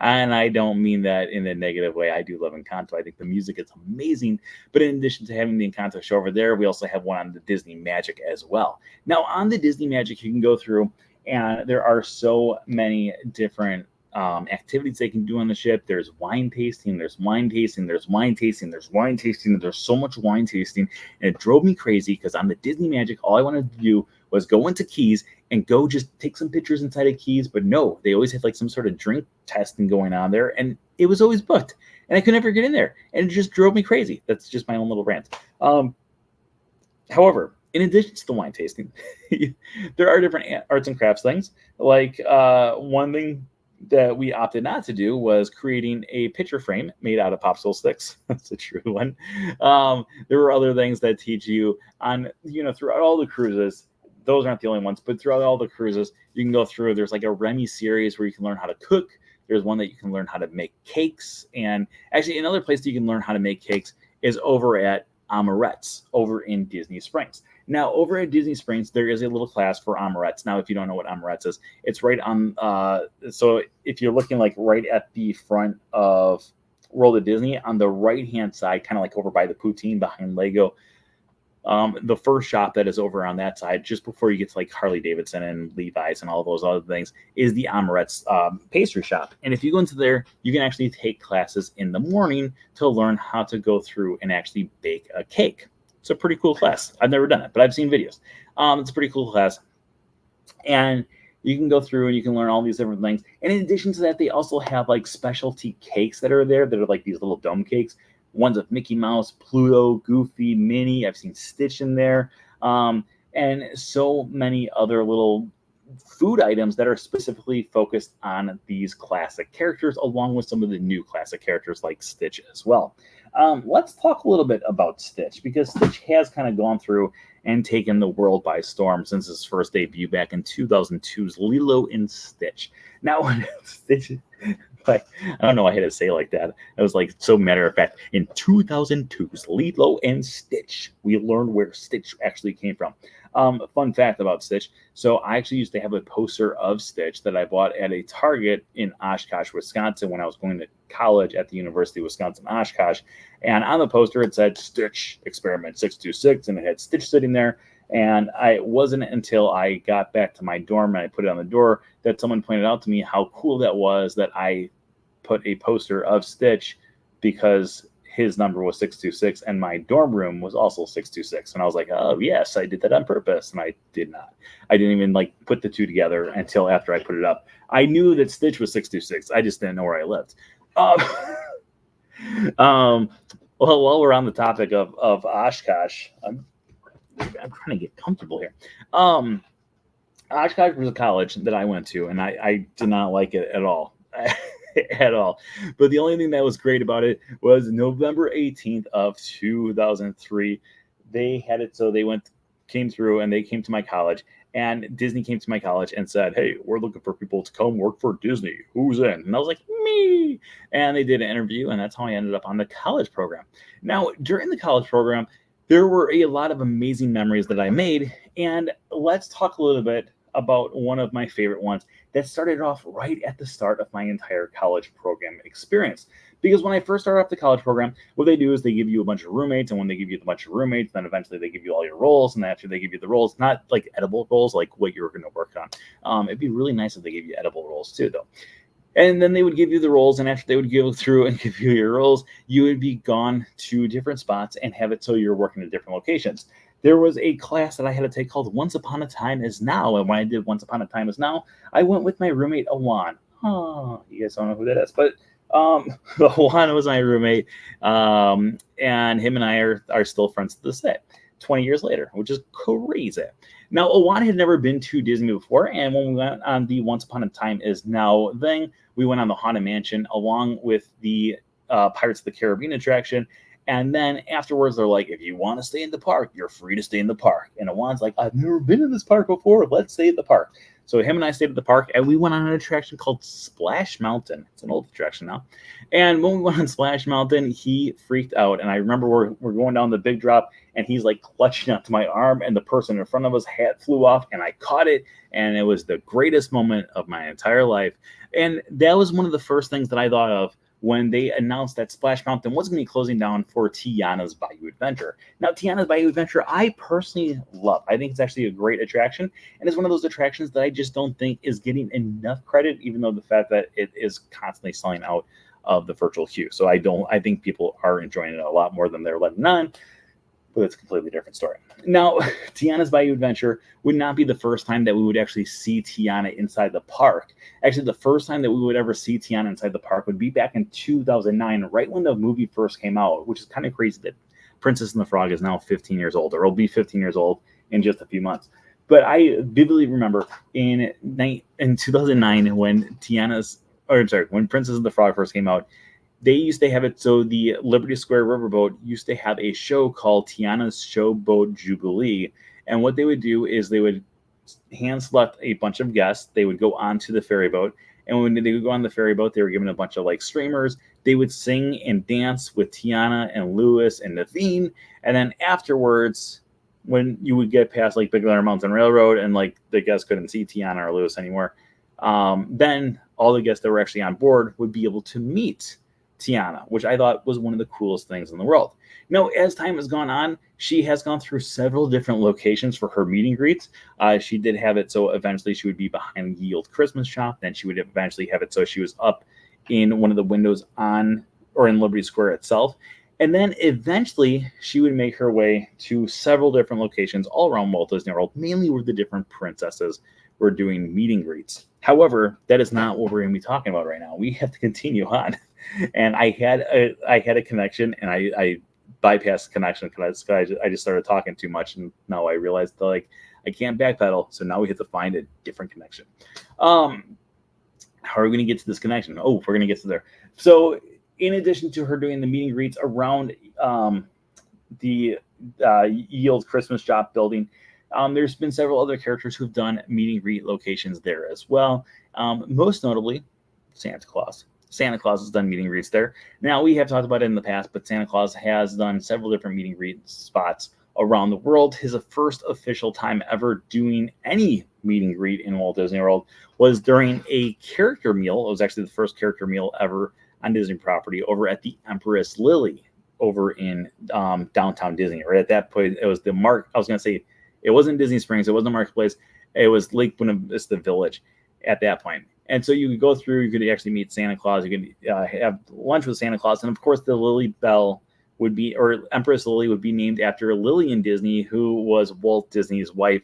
And I don't mean that in a negative way. I do love Encanto. I think the music is amazing. But in addition to having the Encanto show over there, we also have one on the Disney Magic as well. Now, on the Disney Magic, you can go through, and there are so many different activities they can do on the ship. There's wine tasting, there's wine tasting, there's wine tasting, there's wine tasting, and there's so much wine tasting. And it drove me crazy because on the Disney Magic, all I wanted to do was go into Keys and go just take some pictures inside of Keys. But no, they always have like some sort of drink testing going on there, and it was always booked. And I could never get in there. And it just drove me crazy. That's just my own little rant. However, in addition to the wine tasting, there are different arts and crafts things. Like one thing that we opted not to do was creating a picture frame made out of popsicle sticks. That's a true one. There were other things that teach you on, throughout all the cruises. Those aren't the only ones, but throughout all the cruises, you can go through. There's like a Remy series where you can learn how to cook. There's one that you can learn how to make cakes. And actually, another place that you can learn how to make cakes is over at Amorette's over in Disney Springs. Now, over at Disney Springs, there is a little class for Amorette's. Now, if you don't know what Amorette's is, it's right on, so if you're looking like right at the front of World of Disney, on the right-hand side, kind of like over by the Poutine behind Lego, the first shop that is over on that side, just before you get to like Harley Davidson and Levi's and all those other things, is the Amorette's pastry shop. And if you go into there, you can actually take classes in the morning to learn how to go through and actually bake a cake. It's a pretty cool class. I've never done it, but I've seen videos. It's a pretty cool class. And you can go through and you can learn all these different things. And in addition to that, they also have like specialty cakes that are there that are like these little dome cakes. Ones with Mickey Mouse, Pluto, Goofy, Minnie. I've seen Stitch in there. And so many other little food items that are specifically focused on these classic characters, along with some of the new classic characters like Stitch as well. Let's talk a little bit about Stitch, because Stitch has kind of gone through and taken the world by storm since his first debut back in 2002's Lilo and Stitch. Now, when Stitch, like, I don't know why I had to say it like that. It was like so matter of fact. In 2002's Lilo and Stitch, we learned where Stitch actually came from. Fun fact about Stitch. So I actually used to have a poster of Stitch that I bought at a Target in Oshkosh, Wisconsin, when I was going to college at the University of Wisconsin-Oshkosh. And on the poster, it said Stitch Experiment 626, and it had Stitch sitting there. And it wasn't until I got back to my dorm and I put it on the door that someone pointed out to me how cool that was, that I put a poster of Stitch because his number was 626 and my dorm room was also 626. And I was like, oh yes, I did that on purpose. And I did not. I didn't even like put the two together until after I put it up. I knew that Stitch was 626. I just didn't know where I lived. Well, while we're on the topic of Oshkosh, I'm trying to get comfortable here. Oshkosh was a college that I went to, and I did not like it at all. At all. But the only thing that was great about it was November 18th of 2003. They had it so they came through and they came to my college, and Disney came to my college and said, hey, we're looking for people to come work for Disney. Who's in? And I was like, me. And they did an interview, and that's how I ended up on the college program. Now, during the college program, there were a lot of amazing memories that I made. And let's talk a little bit about one of my favorite ones that started off right at the start of my entire college program experience. Because when I first started off the college program, what they do is they give you a bunch of roommates, and when they give you a bunch of roommates, then eventually they give you all your roles, and after they give you the roles, not like edible roles like what you're going to work on. It'd be really nice if they gave you edible roles too, though. And then they would give you the roles, and after they would go through and give you your roles, you would be gone to different spots and have it so you're working at different locations. There was a class that I had to take called Once Upon a Time Is Now, and when I did Once Upon a Time Is Now, I went with my roommate, Awan. Oh, you guys don't know who that is, but Awan was my roommate, and him and I are still friends to this day, 20 years later, which is crazy. Now, Awan had never been to Disney before, and when we went on the Once Upon a Time Is Now thing, we went on the Haunted Mansion along with the Pirates of the Caribbean attraction. And then afterwards, they're like, if you want to stay in the park, you're free to stay in the park. And Awan's like, I've never been in this park before. Let's stay at the park. So him and I stayed at the park, and we went on an attraction called Splash Mountain. It's an old attraction now. And when we went on Splash Mountain, he freaked out. And I remember we're going down the big drop, and he's like clutching onto my arm, and the person in front of us hat flew off, and I caught it. And it was the greatest moment of my entire life. And that was one of the first things that I thought of when they announced that Splash Mountain was going to be closing down for Tiana's Bayou Adventure. Now, Tiana's Bayou Adventure, I personally love. I think it's actually a great attraction, and it's one of those attractions that I just don't think is getting enough credit, even though the fact that it is constantly selling out of the virtual queue. So I think people are enjoying it a lot more than they're letting on, but it's a completely different story. Now, Tiana's Bayou Adventure would not be the first time that we would actually see Tiana inside the park. Actually, the first time that we would ever see Tiana inside the park would be back in 2009, right when the movie first came out, which is kind of crazy that Princess and the Frog is now 15 years old, or will be 15 years old in just a few months. But I vividly remember in 2009 when when Princess and the Frog first came out, they used to have it so the Liberty Square Riverboat used to have a show called Tiana's Showboat Jubilee. And what they would do is they would hand select a bunch of guests. They would go onto the ferry boat. And when they would go on the ferry boat, they were given a bunch of like streamers. They would sing and dance with Tiana and Lewis and Naveen. And then afterwards, when you would get past like Big Thunder Mountain Railroad and like the guests couldn't see Tiana or Lewis anymore, then all the guests that were actually on board would be able to meet Tiana, which I thought was one of the coolest things in the world. Now, as time has gone on, she has gone through several different locations for her meet and greets. She did have it so eventually she would be behind the old Christmas shop. Then she would eventually have it so she was up in one of the windows in Liberty Square itself. And then eventually she would make her way to several different locations all around Walt Disney World, mainly where the different princesses we're doing meet and greets. However, that is not what we're going to be talking about right now. We have to continue on. And I had a connection, and I bypassed the connection because I just started talking too much, and now I realized that, like, I can't backpedal. So now we have to find a different connection. How are we going to get to this connection? Oh, we're going to get to there. So in addition to her doing the meet and greets around the Yield Christmas Shop building, there's been several other characters who've done meet and greet locations there as well. Most notably, Santa Claus. Santa Claus has done meet and greets there. Now, we have talked about it in the past, but Santa Claus has done several different meet and greet spots around the world. His first official time ever doing any meet and greet in Walt Disney World was during a character meal. It was actually the first character meal ever on Disney property over at the Empress Lily over in downtown Disney. Right at that point, it was the I was going to say, it wasn't Disney Springs. It wasn't the Marketplace. It was Lake Buena Vista Village at that point. And so you could go through, you could actually meet Santa Claus. You could have lunch with Santa Claus. And of course, the Lily Bell would be, or Empress Lily would be named after Lillian Disney, who was Walt Disney's wife.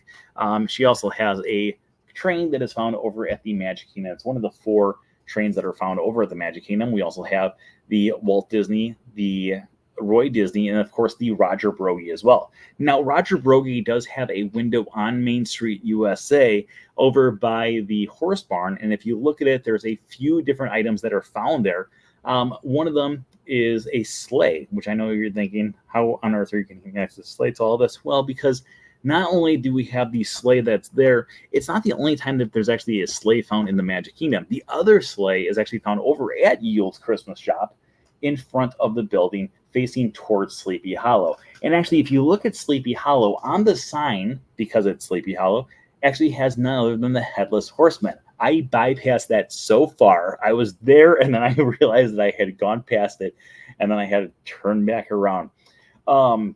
She also has a train that is found over at the Magic Kingdom. It's one of the 4 trains that are found over at the Magic Kingdom. We also have the Walt Disney, the Roy Disney, and of course the Roger Broggie as well. Now, Roger Broggie does have a window on Main Street, USA, over by the horse barn. And if you look at it, there's a few different items that are found there. One of them is a sleigh, which I know you're thinking, how on earth are you going to connect the sleigh to all this? Well, because not only do we have the sleigh that's there, it's not the only time that there's actually a sleigh found in the Magic Kingdom. The other sleigh is actually found over at Yield's Christmas Shop in front of the building, facing towards Sleepy Hollow. And actually, if you look at Sleepy Hollow, on the sign, because it's Sleepy Hollow, actually has none other than the Headless Horseman. I bypassed that so far. I was there, and then I realized that I had gone past it, and then I had to turn back around. But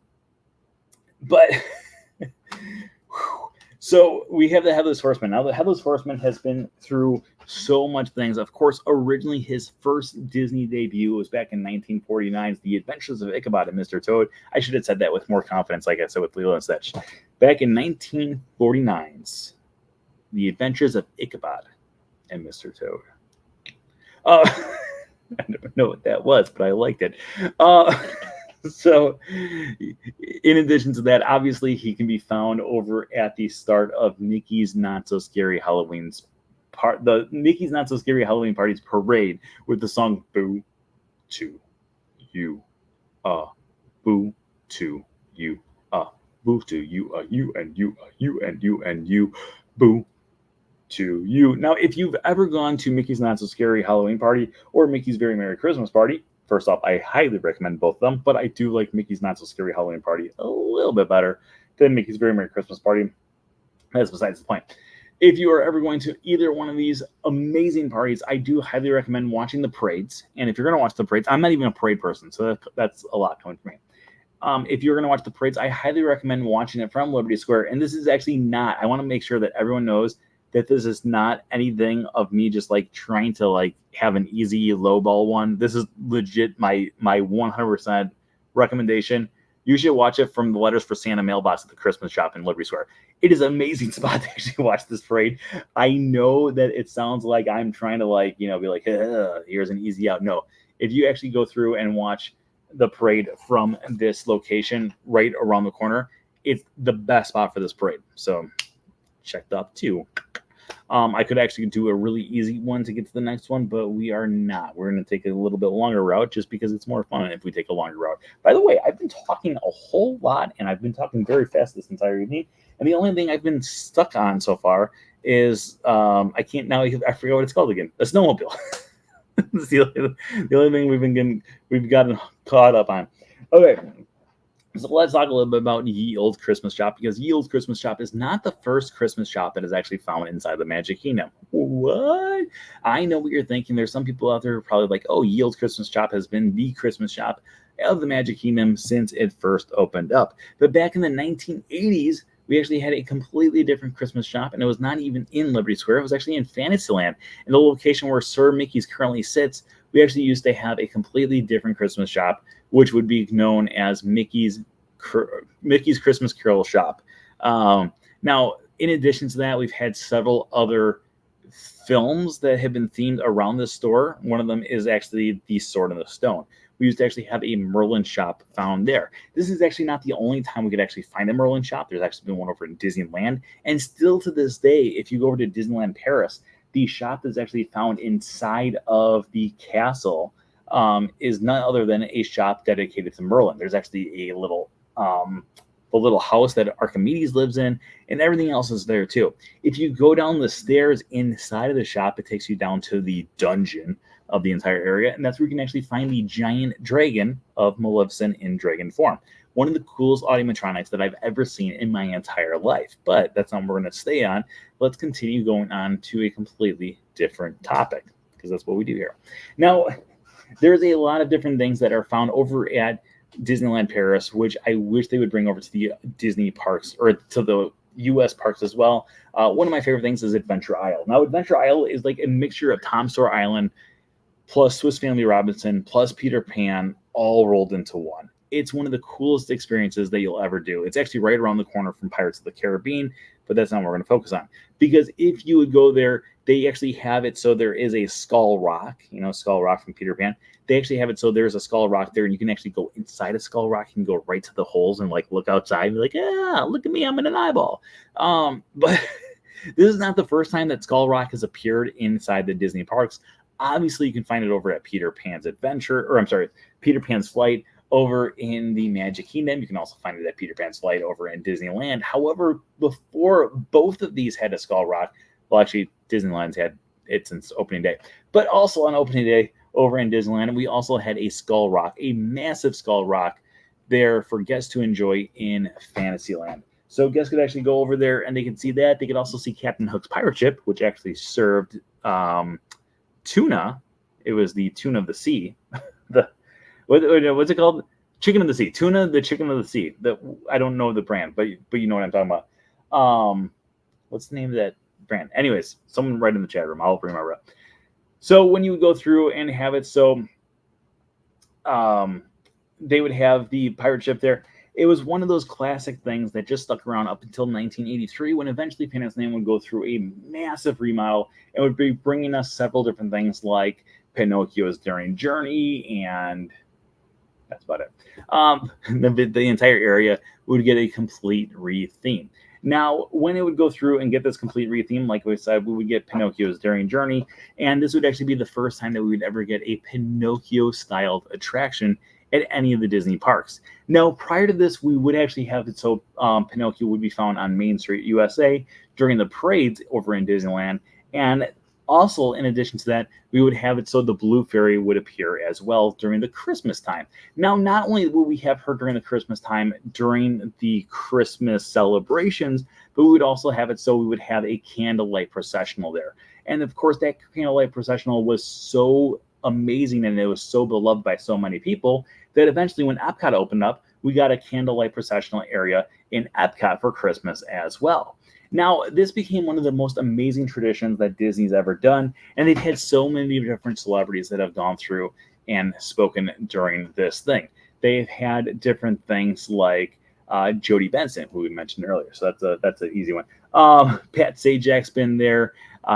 so we have the Headless Horseman. Now, the Headless Horseman has been through so much things. Of course, originally his first Disney debut was back in 1949's The Adventures of Ichabod and Mr. Toad. I should have said that with more confidence, like I said with Lilo and Stitch. Back in 1949's The Adventures of Ichabod and Mr. Toad. I don't know what that was, but I liked it. So, in addition to that, obviously, he can be found over at the start of Mickey's Not So Scary Halloween's the Mickey's Not So Scary Halloween Party's parade with the song "Boo to You, Boo to You, Boo to You, You and You, You and You and You, Boo to You." Now, if you've ever gone to Mickey's Not So Scary Halloween Party or Mickey's Very Merry Christmas Party, first off, I highly recommend both of them, but I do like Mickey's Not So Scary Halloween Party a little bit better than Mickey's Very Merry Christmas Party. That's besides the point. If you are ever going to either one of these amazing parties, I do highly recommend watching the parades. And if you're going to watch the parades, I'm not even a parade person, so that's a lot coming from me. If you're going to watch the parades, I highly recommend watching it from Liberty Square. And this is actually not, I want to make sure that everyone knows that this is not anything of me just like trying to like have an easy lowball one. This is legit my 100% recommendation. You should watch it from the Letters for Santa mailbox at the Christmas shop in Liberty Square. It is an amazing spot to actually watch this parade. I know that it sounds like I'm trying to like, be like, here's an easy out. No, if you actually go through and watch the parade from this location right around the corner, it's the best spot for this parade. So check that out too. I could actually do a really easy one to get to the next one, but we are not. We're going to take a little bit longer route just because it's more fun if we take a longer route. By the way, I've been talking a whole lot, and I've been talking very fast this entire evening. And the only thing I've been stuck on so far is I forget what it's called again. A snowmobile. That's the only thing we've gotten caught up on. Okay. So let's talk a little bit about Ye Olde Christmas Shop, because Ye Olde Christmas Shop is not the first Christmas shop that is actually found inside the Magic Kingdom. What? I know what you're thinking. There's some people out there who are probably like, oh, Ye Olde Christmas Shop has been the Christmas shop of the Magic Kingdom since it first opened up. But back in the 1980s, we actually had a completely different Christmas shop, and it was not even in Liberty Square. It was actually in Fantasyland. In the location where Sir Mickey's currently sits, we actually used to have a completely different Christmas shop, which would be known as Mickey's Christmas Carol Shop. Now, In addition to that, we've had several other films that have been themed around this store. One of them is actually The Sword in the Stone. We used to actually have a Merlin shop found there. This is actually not the only time we could actually find a Merlin shop. There's actually been one over in Disneyland. And still to this day, if you go over to Disneyland Paris, the shop that's actually found inside of the castle is none other than a shop dedicated to Merlin. There's actually the little house that Archimedes lives in, and everything else is there too. If you go down the stairs inside of the shop, it takes you down to the dungeon of the entire area, and that's where you can actually find the giant dragon of Maleficent in dragon form. One of the coolest animatronics that I've ever seen in my entire life. But that's not what we're going to stay on. Let's continue going on to a completely different topic, because that's what we do here. Now, there's a lot of different things that are found over at Disneyland Paris, which I wish they would bring over to the Disney parks or to the U.S. parks as well. One of my favorite things is Adventure Isle. Now, Adventure Isle is like a mixture of Tom Sawyer Island plus Swiss Family Robinson plus Peter Pan all rolled into one. It's one of the coolest experiences that you'll ever do. It's actually right around the corner from Pirates of the Caribbean, but that's not what we're going to focus on. Because if you would go there, they actually have it so there is a Skull Rock, Skull Rock from Peter Pan. They actually have it so there's a Skull Rock there, and you can actually go inside a Skull Rock. You can go right to the holes and look outside and be like, yeah, look at me, I'm in an eyeball. But this is not the first time that Skull Rock has appeared inside the Disney parks. Obviously, you can find it over at Peter Pan's Peter Pan's Flight over in the Magic Kingdom. You can also find it at Peter Pan's Flight over in Disneyland. However, before both of these had a Skull Rock, well, actually, Disneyland's had it since opening day, but also on opening day over in Disneyland, we also had a Skull Rock, a massive Skull Rock there for guests to enjoy in Fantasyland. So guests could actually go over there and they could see that. They could also see Captain Hook's pirate ship, which actually served tuna. It was the tuna of the sea. What's it called? Chicken of the sea. Tuna, the chicken of the sea. I don't know the brand, but you know what I'm talking about. What's the name of that brand? Anyways, someone write in the chat room. I'll remember it. So when you would go through and have it, so they would have the pirate ship there. It was one of those classic things that just stuck around up until 1983, when eventually Fantasyland would go through a massive remodel and would be bringing us several different things like Pinocchio's Daring Journey, and that's about it. The entire area would get a complete re-theme. Now, when it would go through and get this complete re-theme, like we said, we would get Pinocchio's Daring Journey, and this would actually be the first time that we would ever get a Pinocchio-styled attraction at any of the Disney parks. Now, prior to this, we would actually have it so Pinocchio would be found on Main Street, USA, during the parades over in Disneyland, and also, in addition to that, we would have it so the Blue Fairy would appear as well during the Christmas time. Now, not only will we have her during the Christmas time during the Christmas celebrations, but we would also have it so we would have a candlelight processional there. And of course, that candlelight processional was so amazing and it was so beloved by so many people that eventually when Epcot opened up, we got a candlelight processional area in Epcot for Christmas as well. Now, this became one of the most amazing traditions that Disney's ever done, and they've had so many different celebrities that have gone through and spoken during this thing. They've had different things like Jodie Benson, who we mentioned earlier, so that's an easy one. Pat Sajak's been there.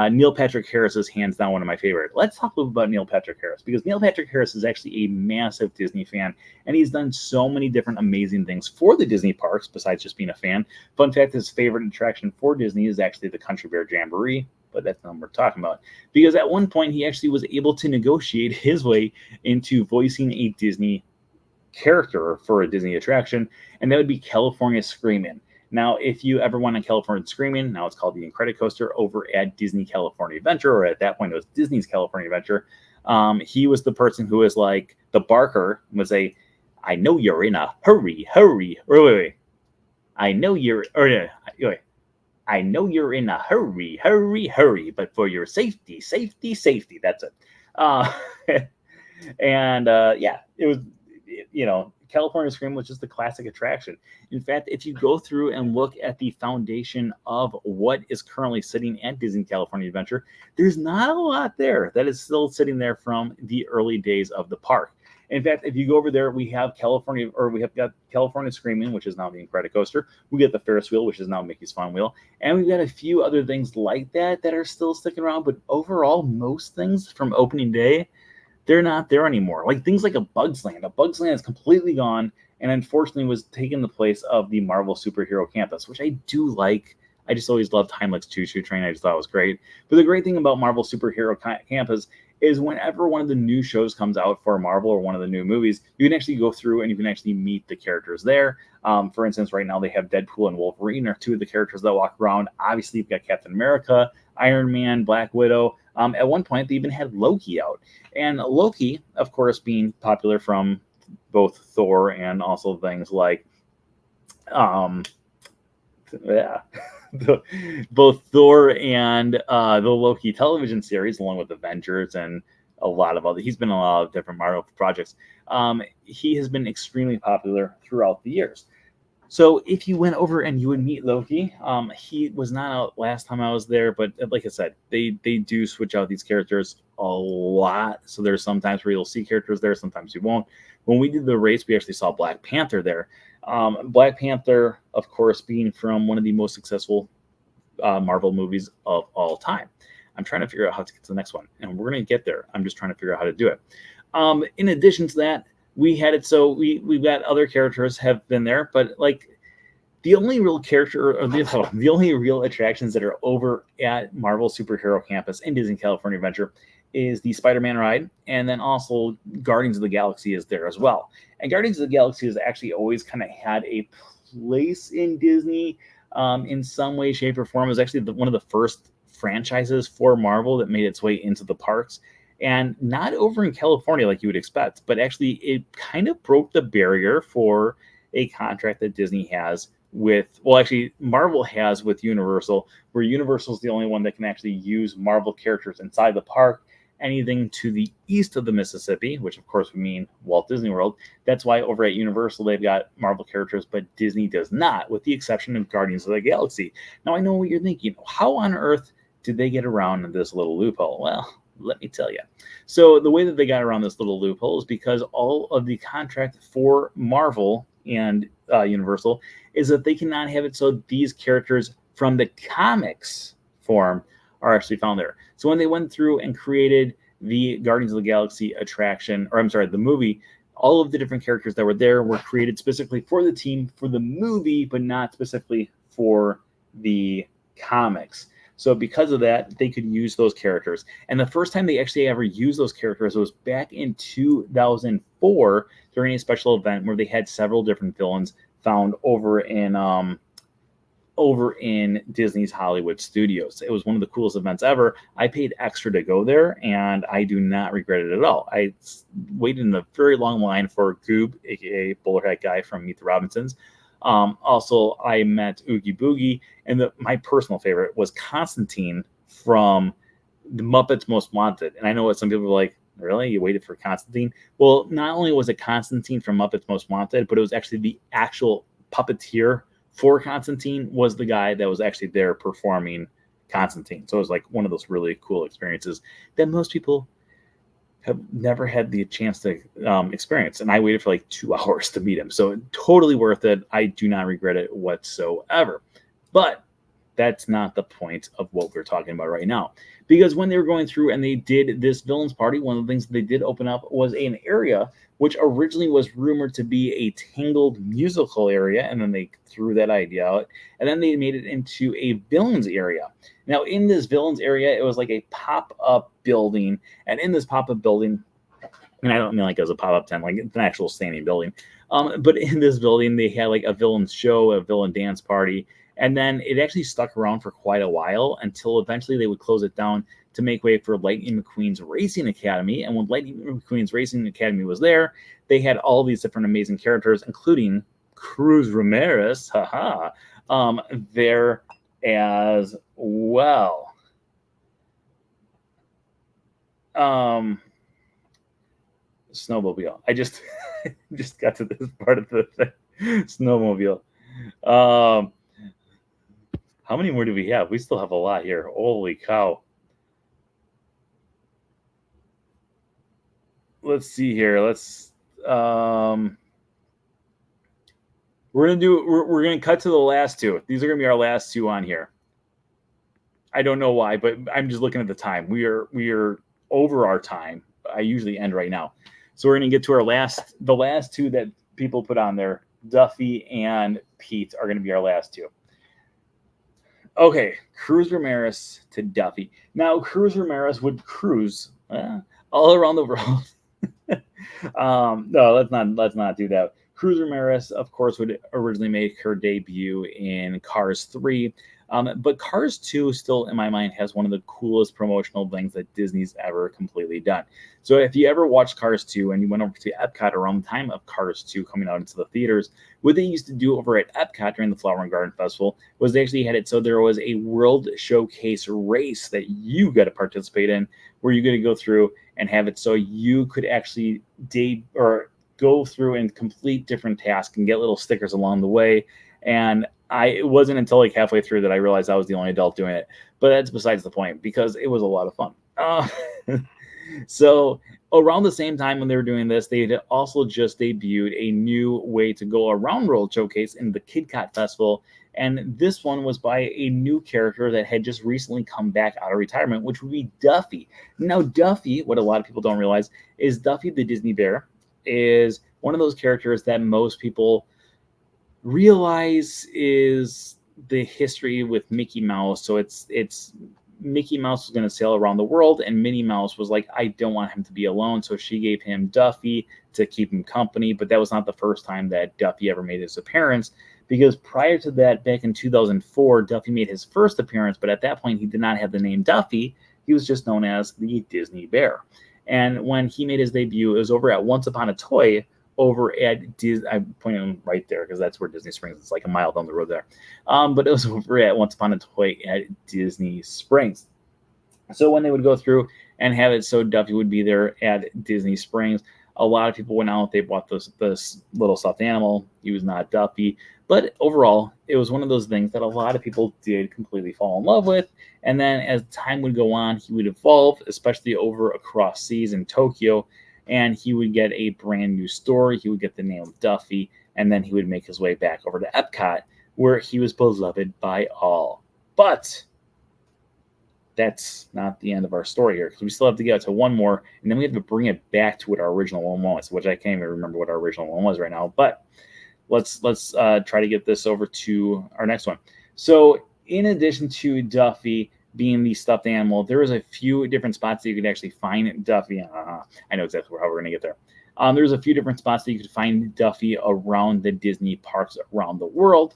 Neil Patrick Harris is hands down one of my favorite. Let's talk a little about Neil Patrick Harris, because Neil Patrick Harris is actually a massive Disney fan, and he's done so many different amazing things for the Disney parks besides just being a fan. Fun fact, his favorite attraction for Disney is actually the Country Bear Jamboree, but that's not what we're talking about. Because at one point, he actually was able to negotiate his way into voicing a Disney character for a Disney attraction, and that would be California Screamin'. Now, if you ever went on California Screamin', now it's called the Incredicoaster over at Disney California Adventure, or at that point it was Disney's California Adventure. He was the person who was like, the barker was I know you're in a hurry. Wait. I know you're in a hurry, but for your safety. That's it. Yeah, it was, California Scream was just a classic attraction. In fact, if you go through and look at the foundation of what is currently sitting at Disney California Adventure, there's not a lot there that is still sitting there from the early days of the park. In fact, if you go over there, we have got California Screaming, which is now the Incredicoaster. We got the Ferris wheel, which is now Mickey's Fun Wheel, and we've got a few other things like that are still sticking around. But overall, most things from opening day, they're not there anymore. Like things like a Bugs Land. A Bugs Land is completely gone, and unfortunately was taking the place of the Marvel Superhero Campus, which I do like. I just always loved Heimlich's Choo Choo Train. I just thought it was great. But the great thing about Marvel Superhero Campus is whenever one of the new shows comes out for Marvel or one of the new movies, you can actually go through and you can actually meet the characters there. For instance, right now they have Deadpool and Wolverine are two of the characters that walk around. Obviously, you've got Captain America, Iron Man, Black Widow. At one point, they even had Loki out. And Loki, of course, being popular from both Thor and also things like yeah, both Thor and the Loki television series, along with Avengers and a lot of other. He's been in a lot of different Marvel projects. He has been extremely popular throughout the years. So if you went over and you would meet Loki, he was not out last time I was there, but like I said, they do switch out these characters a lot. So there's sometimes where you'll see characters there, sometimes you won't. When we did the race, we actually saw Black Panther there. Black Panther, of course, being from one of the most successful Marvel movies of all time. I'm trying to figure out how to get to the next one, and we're going to get there. I'm just trying to figure out how to do it. In addition to that, we had it so we've got other characters have been there, but like the only real character or the only real attractions that are over at Marvel Superhero Campus in Disney California Adventure is the Spider-Man ride, and then also Guardians of the Galaxy is there as well. And Guardians of the Galaxy has actually always kind of had a place in Disney in some way, shape, or form. It was actually one of the first franchises for Marvel that made its way into the parks. And not over in California like you would expect, but actually it kind of broke the barrier for a contract that Disney has with, well, actually Marvel has with Universal, where Universal is the only one that can actually use Marvel characters inside the park. Anything to the east of the Mississippi, which of course would mean Walt Disney World. That's why over at Universal they've got Marvel characters, but Disney does not, with the exception of Guardians of the Galaxy. Now I know what you're thinking. How on earth did they get around this little loophole? Well, let me tell you. So the way that they got around this little loophole is because all of the contract for Marvel and Universal is that they cannot have it so these characters from the comics form are actually found there. So when they went through and created the Guardians of the Galaxy attraction, or I'm sorry, the movie, all of the different characters that were there were created specifically for the team for the movie, but not specifically for the comics. So because of that, they could use those characters. And the first time they actually ever used those characters was back in 2004 during a special event where they had several different villains found over in Disney's Hollywood Studios. It was one of the coolest events ever. I paid extra to go there, and I do not regret it at all. I waited in a very long line for Goob, aka Bowler Hat Guy from Meet the Robinsons. Also, I met Oogie Boogie, and my personal favorite was Constantine from The Muppets Most Wanted. And I know what some people are like, really? You waited for Constantine? Well, not only was it Constantine from Muppets Most Wanted, but it was actually the actual puppeteer for Constantine was the guy that was actually there performing Constantine. So it was like one of those really cool experiences that most people have never had the chance to experience. And I waited for like 2 hours to meet him. So totally worth it. I do not regret it whatsoever. But that's not the point of what we're talking about right now. Because when they were going through and they did this villains party, one of the things that they did open up was an area which originally was rumored to be a Tangled musical area, and then they threw that idea out, and then they made it into a villains area. Now, in this villains area, it was like a pop-up building, and in this pop-up building, and I don't mean like it was a pop-up tent, like it's an actual standing building, but in this building, they had like a villains show, a villain dance party, and then it actually stuck around for quite a while until eventually they would close it down to make way for Lightning McQueen's Racing Academy. And when Lightning McQueen's Racing Academy was there, they had all these different amazing characters, including Cruz Ramirez, there as well. Snowmobile. I just just got to this part of the thing. Snowmobile. How many more do we have? We still have a lot here. Holy cow. Let's see here. Let's We're gonna cut to the last two. These are gonna be our last two on here. I don't know why, but I'm just looking at the time. We are over our time. I usually end right now, so we're gonna get to the last two that people put on there. Duffy and Pete are gonna be our last two. Okay, Cruz Ramirez to Duffy. Now, Cruz Ramirez would cruise all around the world. No, let's not do that. Cruz Ramirez, of course, would originally make her debut in Cars 3. But Cars 2 still, in my mind, has one of the coolest promotional things that Disney's ever completely done. So if you ever watched Cars 2 and you went over to Epcot around the time of Cars 2 coming out into the theaters, what they used to do over at Epcot during the Flower and Garden Festival was they actually had it so there was a World Showcase race that you got to participate in, where you got to go through and have it so you could actually go through and complete different tasks and get little stickers along the way. And it wasn't until like halfway through that I realized I was the only adult doing it. But that's besides the point, because it was a lot of fun. So around the same time when they were doing this, they had also just debuted a new way to go around World Showcase in the KidCot Festival. And this one was by a new character that had just recently come back out of retirement, which would be Duffy. Now, Duffy, what a lot of people don't realize, is Duffy the Disney Bear is one of those characters that most people realize is the history with Mickey Mouse. So it's Mickey Mouse was going to sail around the world, and Minnie Mouse was like, I don't want him to be alone. So she gave him Duffy to keep him company. But that was not the first time that Duffy ever made his appearance, because prior to that, back in 2004, Duffy made his first appearance. But at that point, he did not have the name Duffy. He was just known as the Disney Bear. And when he made his debut, it was over at Once Upon a Toy over at Disney. I'm pointing him right there because that's where Disney Springs is, like a mile down the road there. But it was over at Once Upon a Toy at Disney Springs. So when they would go through and have it so Duffy would be there at Disney Springs, a lot of people went out, they bought this little stuffed animal. He was not Duffy. But overall, it was one of those things that a lot of people did completely fall in love with. And then as time would go on, he would evolve, especially over across seas in Tokyo. And he would get a brand new story. He would get the name of Duffy. And then he would make his way back over to Epcot, where he was beloved by all. But that's not the end of our story here, because we still have to get to one more, and then we have to bring it back to what our original one was, which I can't even remember what our original one was right now. But let's try to get this over to our next one. So in addition to Duffy being the stuffed animal, there was a few different spots that you could actually find Duffy. I know exactly how we're going to get there. There's a few different spots that you could find Duffy around the Disney parks around the world.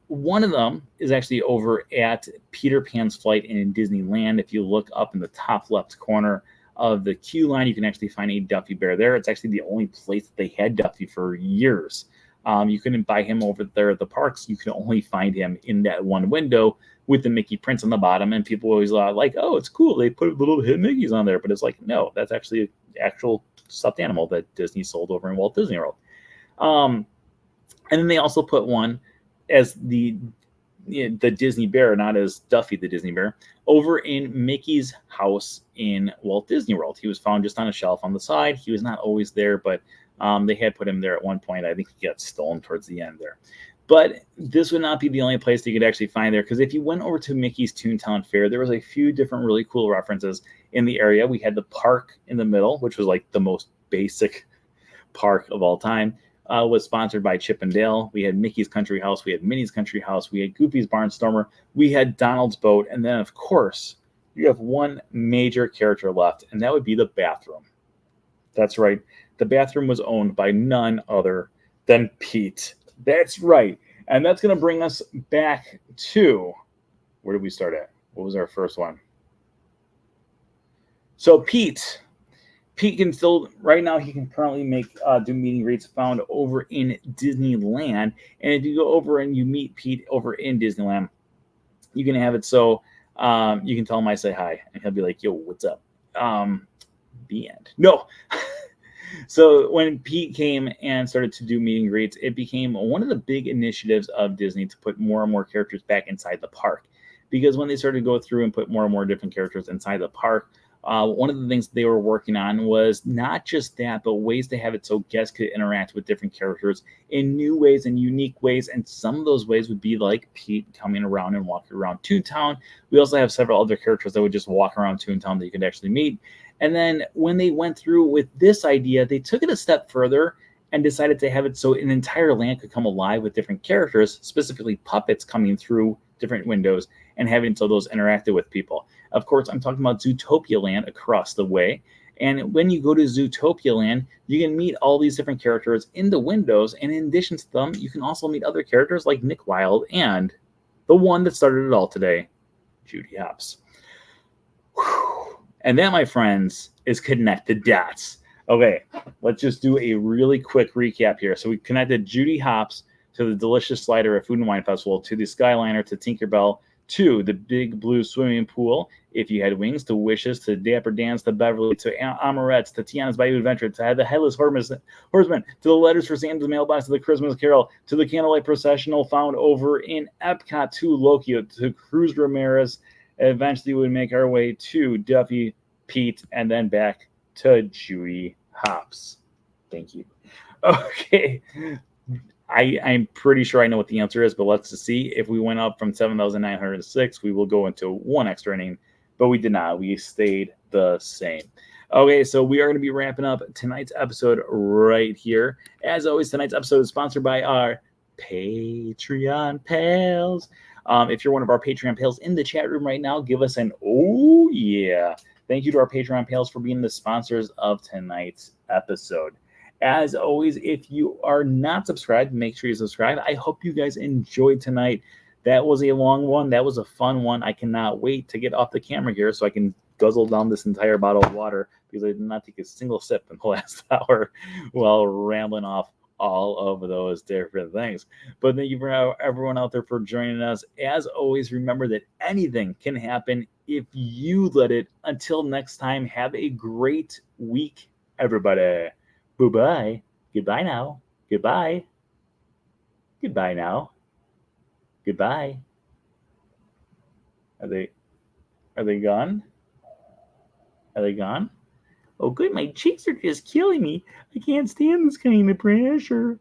One of them is actually over at Peter Pan's Flight in Disneyland. If you look up in the top left corner of the queue line, you can actually find a Duffy Bear there. It's actually the only place that they had Duffy for years. You couldn't buy him over there at the parks. You could only find him in that one window with the Mickey prints on the bottom. And people always like, oh, it's cool, they put little hit Mickeys on there. But it's like, no, that's actually an actual stuffed animal that Disney sold over in Walt Disney World. And then they also put one as the Disney Bear, not as Duffy the Disney Bear, over in Mickey's house in Walt Disney World. He was found just on a shelf on the side. He was not always there, but they had put him there at one point. I think he got stolen towards the end there. But this would not be the only place that you could actually find there, because if you went over to Mickey's Toontown Fair, there was a few different really cool references in the area. We had the park in the middle, which was like the most basic park of all time. Was sponsored by Chip and Dale. We had Mickey's Country House. We had Minnie's Country House. We had Goofy's Barnstormer. We had Donald's Boat. And then, of course, you have one major character left, and that would be the bathroom. That's right. The bathroom was owned by none other than Pete. That's right. And that's going to bring us back to, where did we start at? What was our first one? So Pete can still, right now, he can currently do meet and greets found over in Disneyland. And if you go over and you meet Pete over in Disneyland, you can have it so you can tell him I say hi. And he'll be like, yo, what's up? The end. No. So when Pete came and started to do meet and greets, it became one of the big initiatives of Disney to put more and more characters back inside the park. Because when they started to go through and put more and more different characters inside the park, One of the things they were working on was not just that, but ways to have it so guests could interact with different characters in new ways and unique ways. And some of those ways would be like Pete coming around and walking around Toontown. We also have several other characters that would just walk around Toontown that you could actually meet. And then when they went through with this idea, they took it a step further and decided to have it so an entire land could come alive with different characters, specifically puppets coming through different windows and having so those interacted with people. Of course, I'm talking about Zootopia Land across the way. And when you go to Zootopia Land, you can meet all these different characters in the windows. And in addition to them, you can also meet other characters like Nick Wilde and the one that started it all today, Judy Hopps. Whew. And that, my friends, is Connect the Dots. Okay, let's just do a really quick recap here. So we connected Judy Hopps to the delicious slider at Food and Wine Festival, to the Skyliner, to Tinkerbell, to the Big Blue Swimming Pool, If You Had Wings, to Wishes, to Dapper Dan's, to Beverly, to Amorettes, to Tiana's Bayou Adventure, to the Headless Horseman, to the Letters for Santa's Mailbox, to the Christmas Carol, to the Candlelight Processional found over in Epcot, to Loki, to Cruz Ramirez. Eventually, we would make our way to Duffy, Pete, and then back to Judy Hopps. Thank you. Okay. I'm pretty sure I know what the answer is, but let's just see. If we went up from 7,906, we will go into one extra inning, but we did not. We stayed the same. Okay, so we are going to be wrapping up tonight's episode right here. As always, tonight's episode is sponsored by our Patreon pals. If you're one of our Patreon pals in the chat room right now, give us an oh yeah. Thank you to our Patreon pals for being the sponsors of tonight's episode. As always, if you are not subscribed, make sure you subscribe. I hope you guys enjoyed tonight. That was a long one. That was a fun one. I cannot wait to get off the camera here so I can guzzle down this entire bottle of water, because I did not take a single sip in the last hour while rambling off all of those different things. But thank you for everyone out there for joining us. As always, remember that anything can happen if you let it. Until next time, have a great week, everybody. Bye-bye. Goodbye now. Goodbye. Goodbye now. Goodbye. Are they gone? Are they gone? Oh, good. My cheeks are just killing me. I can't stand this kind of pressure.